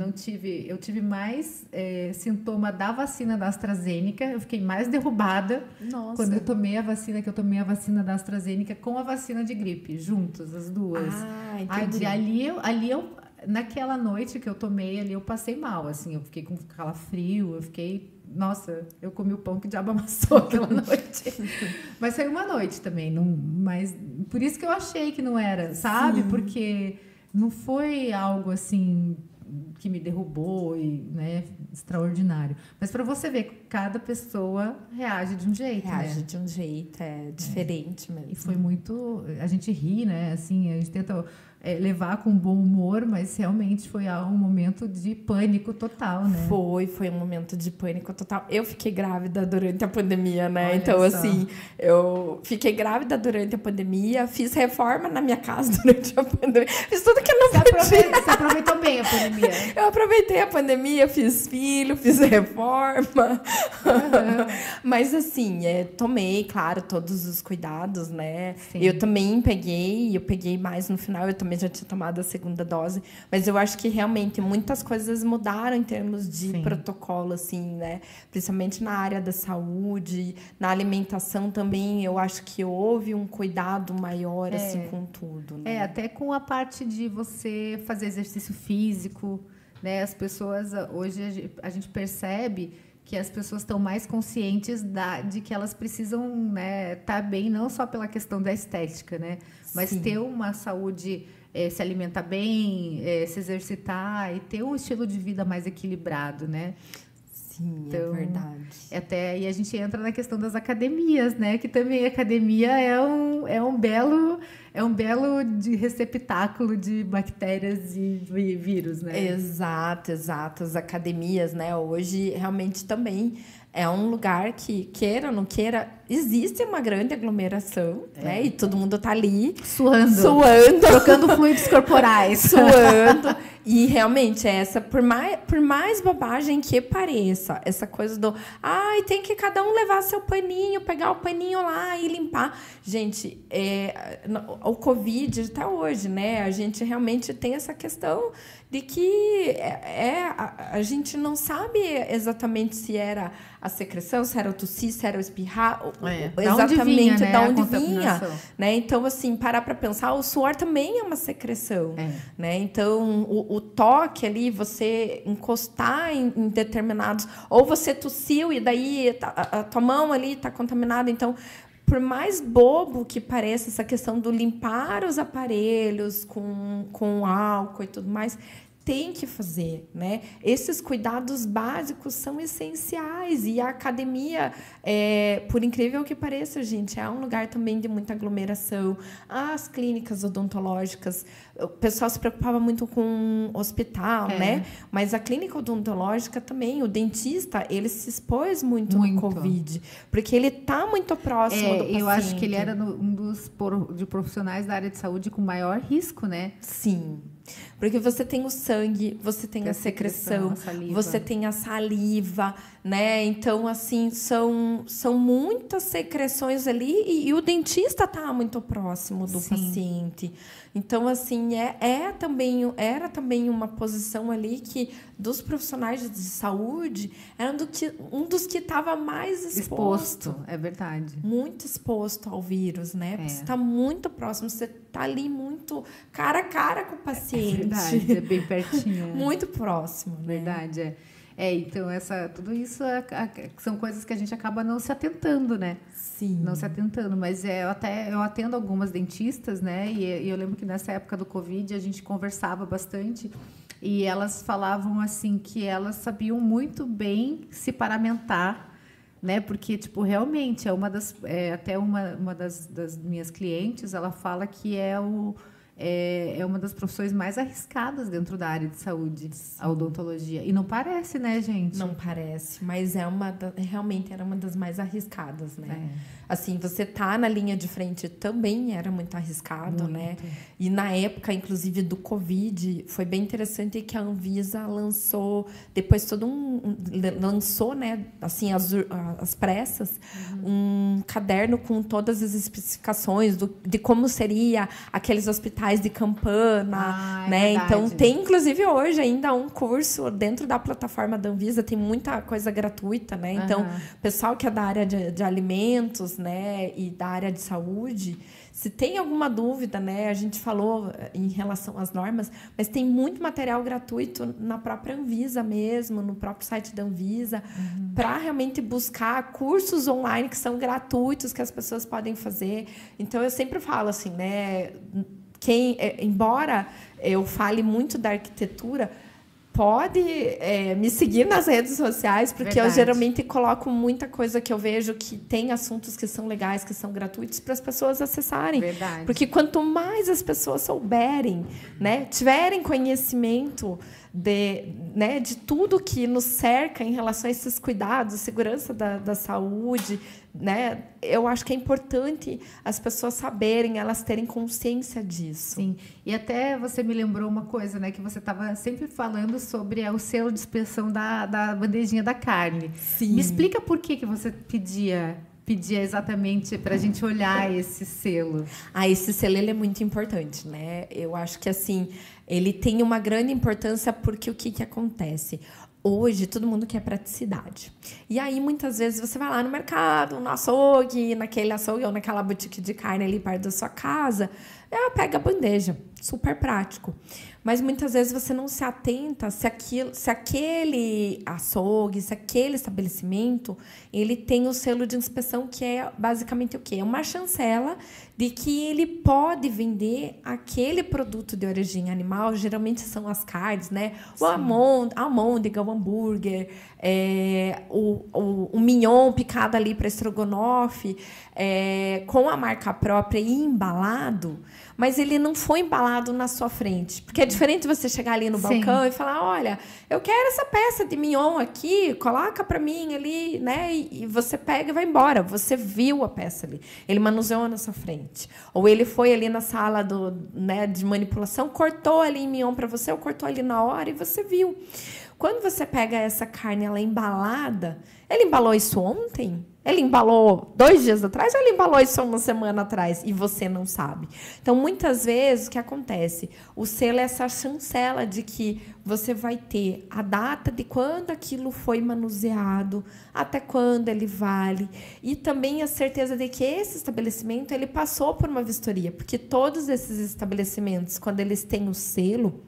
Eu tive mais sintoma da vacina da AstraZeneca. Eu fiquei mais derrubada. Nossa. Quando eu tomei a vacina da AstraZeneca com a vacina de gripe, juntos, as duas. Entendi. Ali eu naquela noite que eu tomei ali, eu passei mal, assim, eu fiquei com calafrio, nossa, eu comi o pão que o diabo amassou aquela noite. Mas foi uma noite também, mas por isso que eu achei que não era, sabe? Sim. Porque não foi algo assim que me derrubou e, né, extraordinário. Mas para você ver, cada pessoa reage de um jeito, Reage de um jeito, diferente mesmo. E foi muito... A gente ri, né? Assim, a gente tenta levar com bom humor, mas realmente foi um momento de pânico total, né? Foi um momento de pânico total. Eu fiquei grávida durante a pandemia, né? Olha então, só. assim, eu fiquei grávida durante a pandemia, fiz reforma na minha casa durante a pandemia, fiz tudo que eu não podia. Você aproveitou bem a pandemia? Eu aproveitei a pandemia, fiz filho, fiz reforma. Mas, assim, tomei, claro, todos os cuidados, né? Sim. Eu peguei mais no final, eu também já tinha tomado a segunda dose, mas eu acho que realmente muitas coisas mudaram em termos de protocolo, assim, né? Principalmente na área da saúde, na alimentação também, eu acho que houve um cuidado maior, assim, com tudo, né? Até com a parte de você fazer exercício físico, né? As pessoas, hoje a gente percebe que as pessoas estão mais conscientes de que elas precisam, né, estar bem, não só pela questão da estética, né? Mas ter uma saúde, se alimentar bem, se exercitar e ter um estilo de vida mais equilibrado, né? Sim, então, é verdade. Até aí a gente entra na questão das academias, né? Que também a academia é um belo receptáculo de bactérias e vírus, né? Exato. As academias, né? Hoje realmente também é um lugar que, queira ou não queira, existe uma grande aglomeração, né? E todo mundo tá ali suando, trocando fluidos corporais, suando. E realmente por mais bobagem que pareça, essa coisa do tem que cada um levar seu paninho, pegar o paninho lá e limpar. Gente, o Covid até hoje, né? A gente realmente tem essa questão de que a gente não sabe exatamente se era a secreção, se era o tossir, se era o espirrar, exatamente da onde vinha, né? Então, assim, parar para pensar, o suor também é uma secreção, né? Então, o toque ali, você encostar em determinados... Ou você tossiu e daí a tua mão ali está contaminada, então... Por mais bobo que pareça essa questão do limpar os aparelhos com álcool e tudo mais, tem que fazer, né? Esses cuidados básicos são essenciais. E a academia, por incrível que pareça, gente, é um lugar também de muita aglomeração. As clínicas odontológicas, o pessoal se preocupava muito com o hospital, né? Mas a clínica odontológica também, o dentista, ele se expôs muito. No Covid, porque ele está muito próximo do paciente. Eu acho que ele era um dos profissionais da área de saúde com maior risco, né? Sim. Porque você tem o sangue, você tem a secreção, você tem a saliva, né? Então, assim, são muitas secreções ali e o dentista está muito próximo do paciente. Então, assim, era também uma posição ali que, dos profissionais de saúde, era um dos que estava mais exposto. É verdade. Muito exposto ao vírus, né? Porque você está muito próximo, você está ali muito cara a cara com o paciente. É verdade, é bem pertinho. Muito próximo. Verdade, então, tudo isso são coisas que a gente acaba não se atentando, né? Sim. Não se atentando, mas eu atendo algumas dentistas, né? E eu lembro que nessa época do Covid a gente conversava bastante e elas falavam assim que elas sabiam muito bem se paramentar, né? Porque, tipo, realmente até uma das minhas clientes, ela fala que é uma das profissões mais arriscadas dentro da área de saúde, a odontologia. E não parece, né, gente? Não parece, mas realmente era uma das mais arriscadas, né? Assim, você tá na linha de frente também era muito arriscado, né? E na época, inclusive, do Covid, foi bem interessante que a Anvisa lançou, depois lançou, né, assim, as pressas, um caderno com todas as especificações de como seria aqueles hospitais de campana, né? Então, tem, inclusive, hoje ainda um curso dentro da plataforma da Anvisa, tem muita coisa gratuita, né? Então, o pessoal que é da área de alimentos, né, e da área de saúde, se tem alguma dúvida, né, a gente falou em relação às normas, mas tem muito material gratuito na própria Anvisa mesmo, no próprio site da Anvisa, para realmente buscar cursos online que são gratuitos, que as pessoas podem fazer. Então, eu sempre falo assim, né, embora eu fale muito da arquitetura, pode me seguir nas redes sociais, porque eu geralmente coloco muita coisa que eu vejo que tem assuntos que são legais, que são gratuitos, para as pessoas acessarem. Verdade. Porque quanto mais as pessoas souberem, né, tiverem conhecimento de tudo que nos cerca em relação a esses cuidados, segurança da saúde, né? Eu acho que é importante as pessoas saberem, elas terem consciência disso. Sim. E até você me lembrou uma coisa, né? Que você estava sempre falando sobre o selo de inspeção da bandejinha da carne. Sim. Me explica por que você pedia exatamente para a gente olhar esse selo. Esse selo ele é muito importante, né? Eu acho que assim ele tem uma grande importância porque o que acontece? Hoje, todo mundo quer praticidade. E aí, muitas vezes, você vai lá no mercado, no açougue, naquele açougue ou naquela boutique de carne ali perto da sua casa, pega a bandeja. Super prático. Mas, muitas vezes, você não se atenta se aquele açougue, se aquele estabelecimento, ele tem o selo de inspeção, que é basicamente o quê? É uma chancela de que ele pode vender aquele produto de origem animal, geralmente são as carnes, né? O almôndega, o hambúrguer, o mignon picado ali para estrogonofe, com a marca própria e embalado, mas ele não foi embalado na sua frente. Porque é diferente você chegar ali no balcão e falar, olha, eu quero essa peça de mignon aqui, coloca para mim ali, né? E você pega e vai embora. Você viu a peça ali. Ele manuseou na sua frente. Ou ele foi ali na sala de manipulação, cortou ali em mignon para você, ou cortou ali na hora e você viu. quando você pega essa carne, ela é embalada, ele embalou isso ontem? Ele embalou 2 dias atrás ou ele embalou isso 1 semana atrás e você não sabe? Então, muitas vezes, o que acontece? O selo é essa chancela de que você vai ter a data de quando aquilo foi manuseado, até quando ele vale, e também a certeza de que esse estabelecimento ele passou por uma vistoria, porque todos esses estabelecimentos, quando eles têm o selo,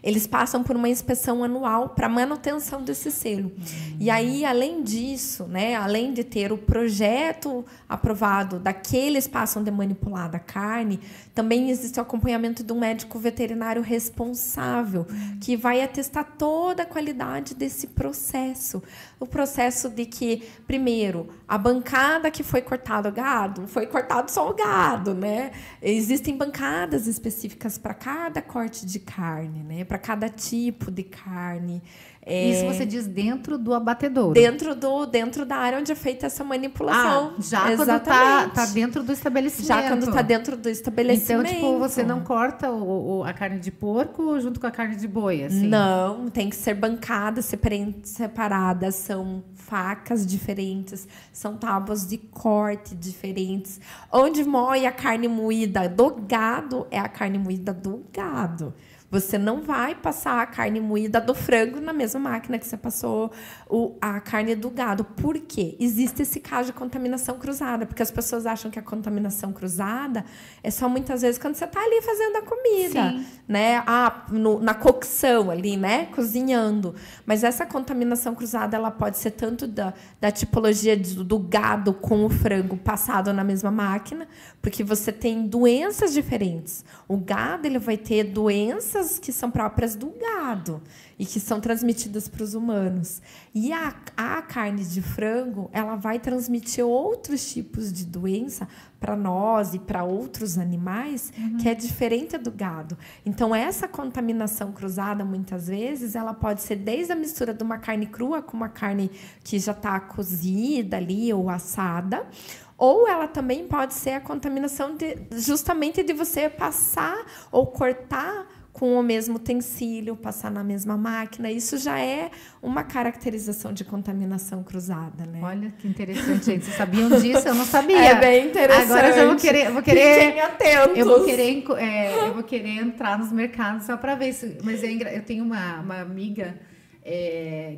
eles passam por uma inspeção anual para manutenção desse selo. E aí, além disso, né, além de ter o projeto aprovado daquele espaço onde é manipulada a carne, também existe o acompanhamento de um médico veterinário responsável, que vai atestar toda a qualidade desse processo. O processo de que, primeiro, a bancada que foi cortado o gado, foi cortado só o gado, né? Existem bancadas específicas para cada corte de carne, né? Para cada tipo de carne. Isso você diz dentro do abatedouro? Dentro da área onde é feita essa manipulação. Já quando tá dentro do estabelecimento. Já quando está dentro do estabelecimento. Então, tipo, você não corta a carne de porco junto com a carne de boi, assim? Não, tem que ser bancadas separadas, são facas diferentes, são tábuas de corte diferentes. Onde moe a carne moída do gado é a carne moída do gado. Você não vai passar a carne moída do frango na mesma máquina que você passou a carne do gado. Por quê? Existe esse caso de contaminação cruzada, porque as pessoas acham que a contaminação cruzada é só muitas vezes quando você está ali fazendo a comida, Sim. né? Na cocção ali, né? Cozinhando. Mas essa contaminação cruzada, ela pode ser tanto da tipologia do gado com o frango passado na mesma máquina, porque você tem doenças diferentes. O gado, ele vai ter doenças que são próprias do gado e que são transmitidas para os humanos. E a carne de frango, ela vai transmitir outros tipos de doença para nós e para outros animais, que é diferente do gado. Então, essa contaminação cruzada, muitas vezes, ela pode ser desde a mistura de uma carne crua com uma carne que já está cozida ali ou assada, ou ela também pode ser a contaminação justamente de você passar ou cortar com o mesmo utensílio, passar na mesma máquina. Isso já é uma caracterização de contaminação cruzada, né? Olha que interessante, gente. Vocês sabiam disso? Eu não sabia. É bem interessante. Agora eu vou querer. Fiquem atentos. Eu vou querer entrar nos mercados só para ver isso. Mas eu tenho uma amiga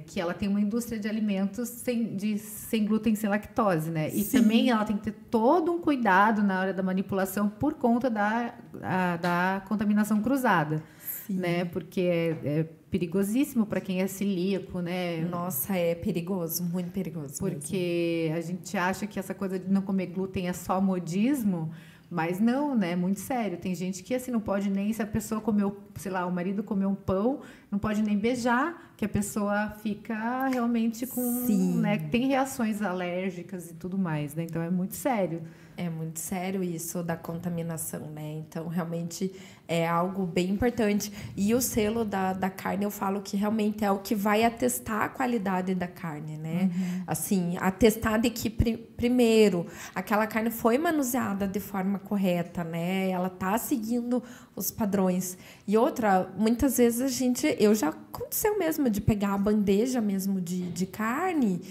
que ela tem uma indústria de alimentos sem glúten, sem lactose, né? E Sim. também ela tem que ter todo um cuidado na hora da manipulação por conta da contaminação cruzada. Sim. Né? Porque é perigosíssimo para quem é celíaco, né? Nossa, é perigoso, muito perigoso. Porque mesmo. A gente acha que essa coisa de não comer glúten é só modismo, mas não, né? Muito sério. Tem gente que assim não pode nem, se a pessoa comeu, sei lá, o marido comeu um pão, não pode nem beijar, que a pessoa fica realmente com, Sim. né? Tem reações alérgicas e tudo mais, né? Então é muito sério. É muito sério isso da contaminação, né? Então, realmente é algo bem importante. E o selo da carne, eu falo que realmente é o que vai atestar a qualidade da carne, né? Assim, atestar de que, primeiro, aquela carne foi manuseada de forma correta, né? Ela tá seguindo os padrões. E outra, muitas vezes eu já aconteceu mesmo de pegar a bandeja mesmo de carne,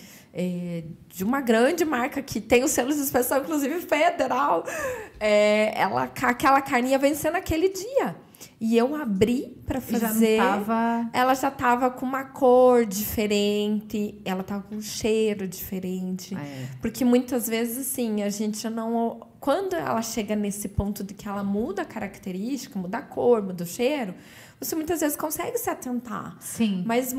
de uma grande marca que tem os selos de inspeção, inclusive federal, aquela carninha vencendo aquele dia. E eu abri para fazer. Ela já estava com uma cor diferente, ela estava com um cheiro diferente. Porque muitas vezes, assim, a gente não. Quando ela chega nesse ponto de que ela muda a característica, muda a cor, muda o cheiro, você muitas vezes consegue se atentar. Sim. Mas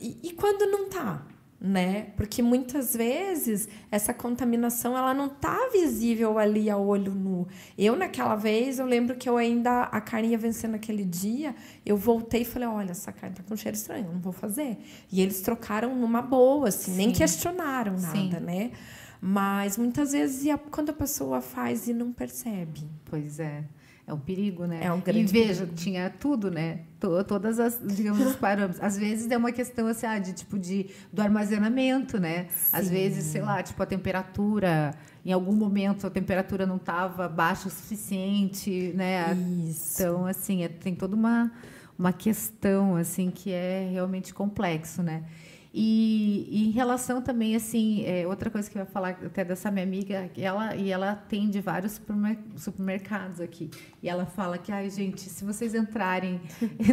e quando não tá? Né? Porque muitas vezes essa contaminação ela não tá visível ali a olho nu. Naquela vez, eu lembro que a carne ia vencendo aquele dia, eu voltei e falei, olha, essa carne tá com um cheiro estranho, não vou fazer. E eles trocaram numa boa, assim, nem questionaram nada, né? Mas muitas vezes quando a pessoa faz e não percebe. Pois é. É um perigo, né? É um grande perigo. Tinha tudo, né? Todas as, digamos, os parâmetros. Às vezes é uma questão assim, do armazenamento, né? Sim. Às vezes, sei lá, tipo a temperatura, em algum momento a temperatura não estava baixa o suficiente, né? Isso. Então, assim, tem toda uma questão assim que é realmente complexo, né? E em relação também, assim, outra coisa que eu ia falar até dessa minha amiga, ela atende vários supermercados aqui. E ela fala que, ai, gente, se vocês entrarem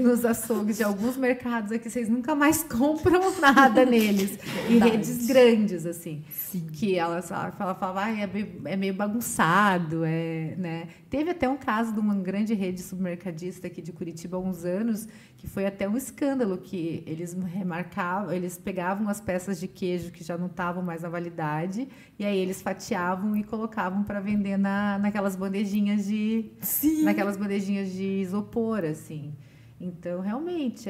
nos açougues de alguns mercados aqui, vocês nunca mais compram nada neles. E redes grandes, assim. Sim. Que ela falava, ai, é meio bagunçado, né? Teve até um caso de uma grande rede supermercadista aqui de Curitiba há uns anos, que foi até um escândalo, que eles pegavam as peças de queijo que já não estavam mais na validade, e aí eles fatiavam e colocavam para vender naquelas bandejinhas de isopor, assim. Então, realmente,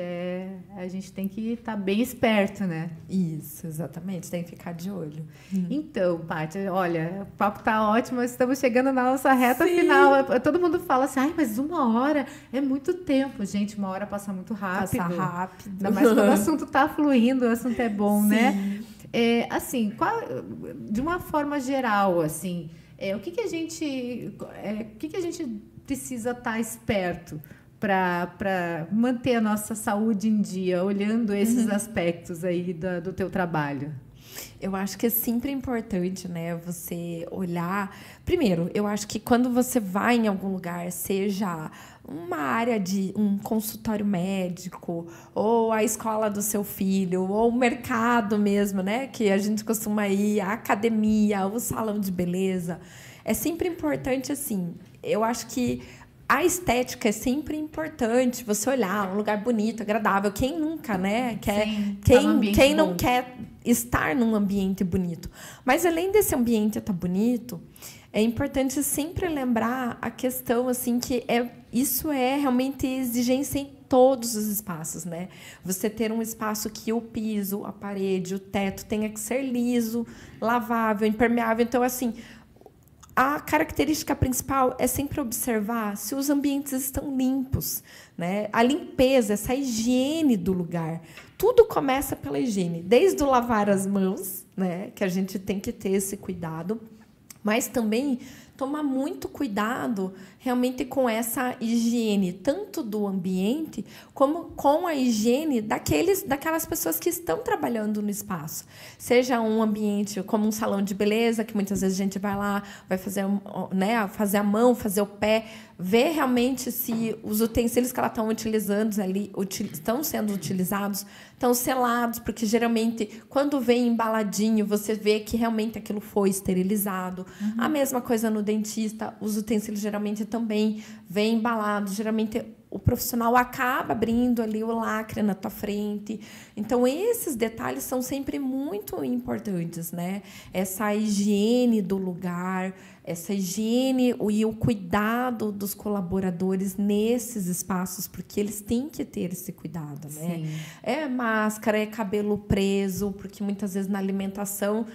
a gente tem que estar bem esperto, né? Isso, exatamente. Tem que ficar de olho. Então, Paty, olha, o papo tá ótimo, estamos chegando na nossa reta final. Todo mundo fala assim, ai, mas 1 hora é muito tempo. Gente, 1 hora passa muito rápido. Passa rápido. Ainda mais quando o assunto tá fluindo, o assunto é bom, né? Assim, de uma forma geral, assim, o que a gente precisa estar esperto para manter a nossa saúde em dia, olhando esses aspectos aí do teu trabalho? Eu acho que é sempre importante, né, você olhar. Primeiro, eu acho que quando você vai em algum lugar, seja uma área de um consultório médico, ou a escola do seu filho, ou o mercado mesmo, né, que a gente costuma ir, a academia, o salão de beleza, é sempre importante, assim, eu acho que a estética é sempre importante, você olhar um lugar bonito, agradável. Quem nunca, né? Quem não quer estar num ambiente bonito? Mas, além desse ambiente estar bonito, é importante sempre lembrar a questão assim, que isso é realmente exigência em todos os espaços, né? Você ter um espaço que o piso, a parede, o teto tenha que ser liso, lavável, impermeável. Então, assim, a característica principal é sempre observar se os ambientes estão limpos, né? A limpeza, essa higiene do lugar. Tudo começa pela higiene, desde o lavar as mãos, né? Que a gente tem que ter esse cuidado, mas também tomar muito cuidado realmente com essa higiene, tanto do ambiente, como com a higiene daquelas pessoas que estão trabalhando no espaço. Seja um ambiente como um salão de beleza, que muitas vezes a gente vai lá, vai fazer, né, fazer a mão, fazer o pé, ver realmente se os utensílios que ela está utilizando ali estão sendo utilizados, estão selados, porque geralmente, quando vem embaladinho, você vê que realmente aquilo foi esterilizado. A mesma coisa no dentista, os utensílios geralmente também vêm embalados. Geralmente, o profissional acaba abrindo ali o lacre na tua frente. Então, esses detalhes são sempre muito importantes, né? Essa higiene do lugar, essa higiene e o cuidado dos colaboradores nesses espaços, porque eles têm que ter esse cuidado, né? Sim. É máscara, é cabelo preso, porque muitas vezes na alimentação,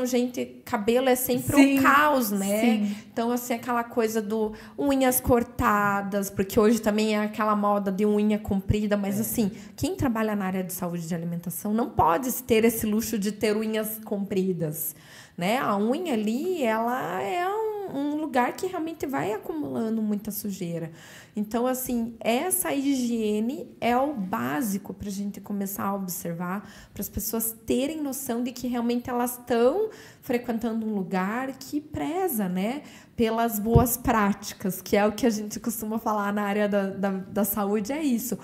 gente, cabelo é sempre um caos, né? Sim. Então, assim, aquela coisa do unhas cortadas, porque hoje também é aquela moda de unha comprida, mas assim, quem trabalha na área de saúde e de alimentação não pode ter esse luxo de ter unhas compridas, né? A unha ali, ela é um lugar que realmente vai acumulando muita sujeira. Então, assim, essa higiene é o básico para a gente começar a observar, para as pessoas terem noção de que realmente elas estão frequentando um lugar que preza, né, pelas boas práticas, que é o que a gente costuma falar na área da saúde, é isso.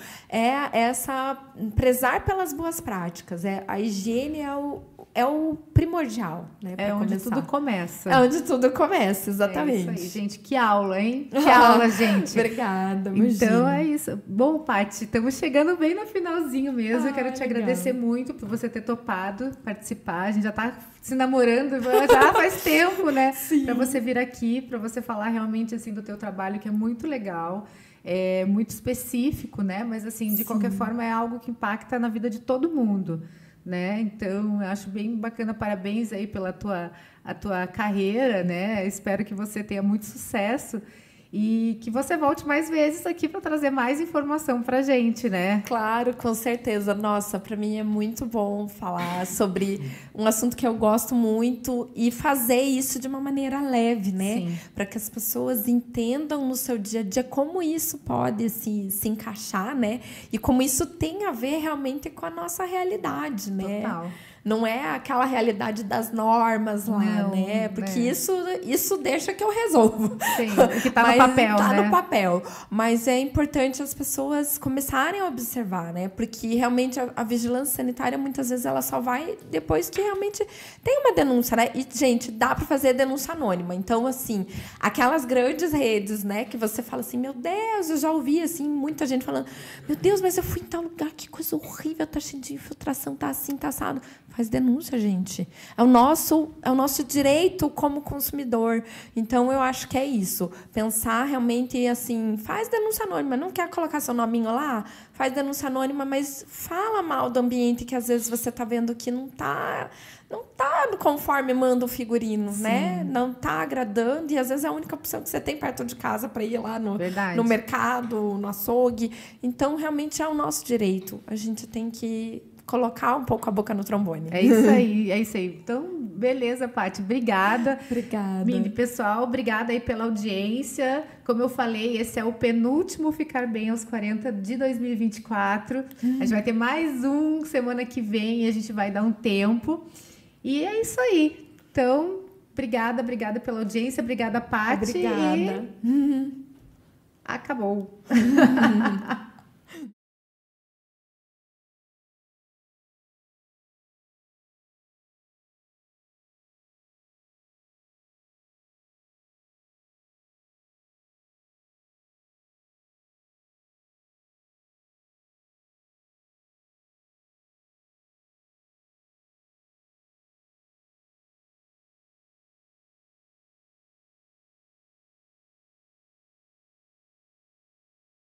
Prezar pelas boas práticas. A higiene é o primordial, né? É onde tudo começa. É onde tudo começa, exatamente. É isso aí, gente. Que aula, hein? Que aula, gente. Obrigada, imagina. Então, é isso. Bom, Paty, estamos chegando bem no finalzinho mesmo. Eu quero te agradecer muito por você ter topado participar. A gente já está se namorando já faz tempo, né? Para você vir aqui, para você falar realmente assim do teu trabalho, que é muito legal. É muito específico, né? Mas, assim, de qualquer forma, é algo que impacta na vida de todo mundo, né? Então, eu acho bem bacana. Parabéns aí pela tua carreira, né? Espero que você tenha muito sucesso. E que você volte mais vezes aqui para trazer mais informação para a gente, né? Claro, com certeza. Nossa, para mim é muito bom falar sobre um assunto que eu gosto muito e fazer isso de uma maneira leve, né? Para que as pessoas entendam no seu dia a dia como isso pode se encaixar, né? E como isso tem a ver realmente com a nossa realidade, né? Total. Não é aquela realidade das normas lá, não, né? Porque isso deixa que eu resolvo. Sim, o que está no papel, tá né? no papel. Mas é importante as pessoas começarem a observar, né? Porque realmente a vigilância sanitária, muitas vezes, ela só vai depois que realmente tem uma denúncia, né? E, gente, dá para fazer denúncia anônima. Então, assim, aquelas grandes redes, né? Que você fala assim, meu Deus, eu já ouvi, assim, muita gente falando, meu Deus, mas eu fui em tal lugar, que coisa horrível, tá cheio de infiltração, tá assim, tá assado. Faz denúncia, gente. É o nosso direito como consumidor. Então, eu acho que é isso. Pensar realmente assim, faz denúncia anônima. Não quer colocar seu nominho lá? Faz denúncia anônima, mas fala mal do ambiente que às vezes você está vendo que não tá conforme manda o figurino, sim, né? Não está agradando. E às vezes é a única opção que você tem perto de casa para ir lá no mercado, no açougue. Então, realmente é o nosso direito. A gente tem que colocar um pouco a boca no trombone. É isso aí, é isso aí. Então, beleza, Paty. Obrigada. Obrigada. Mili, pessoal, obrigada aí pela audiência. Como eu falei, esse é o penúltimo Ficar Bem aos 40 de 2024. A gente vai ter mais um semana que vem e a gente vai dar um tempo. E é isso aí. Então, obrigada pela audiência. Obrigada, Paty. Obrigada. Acabou.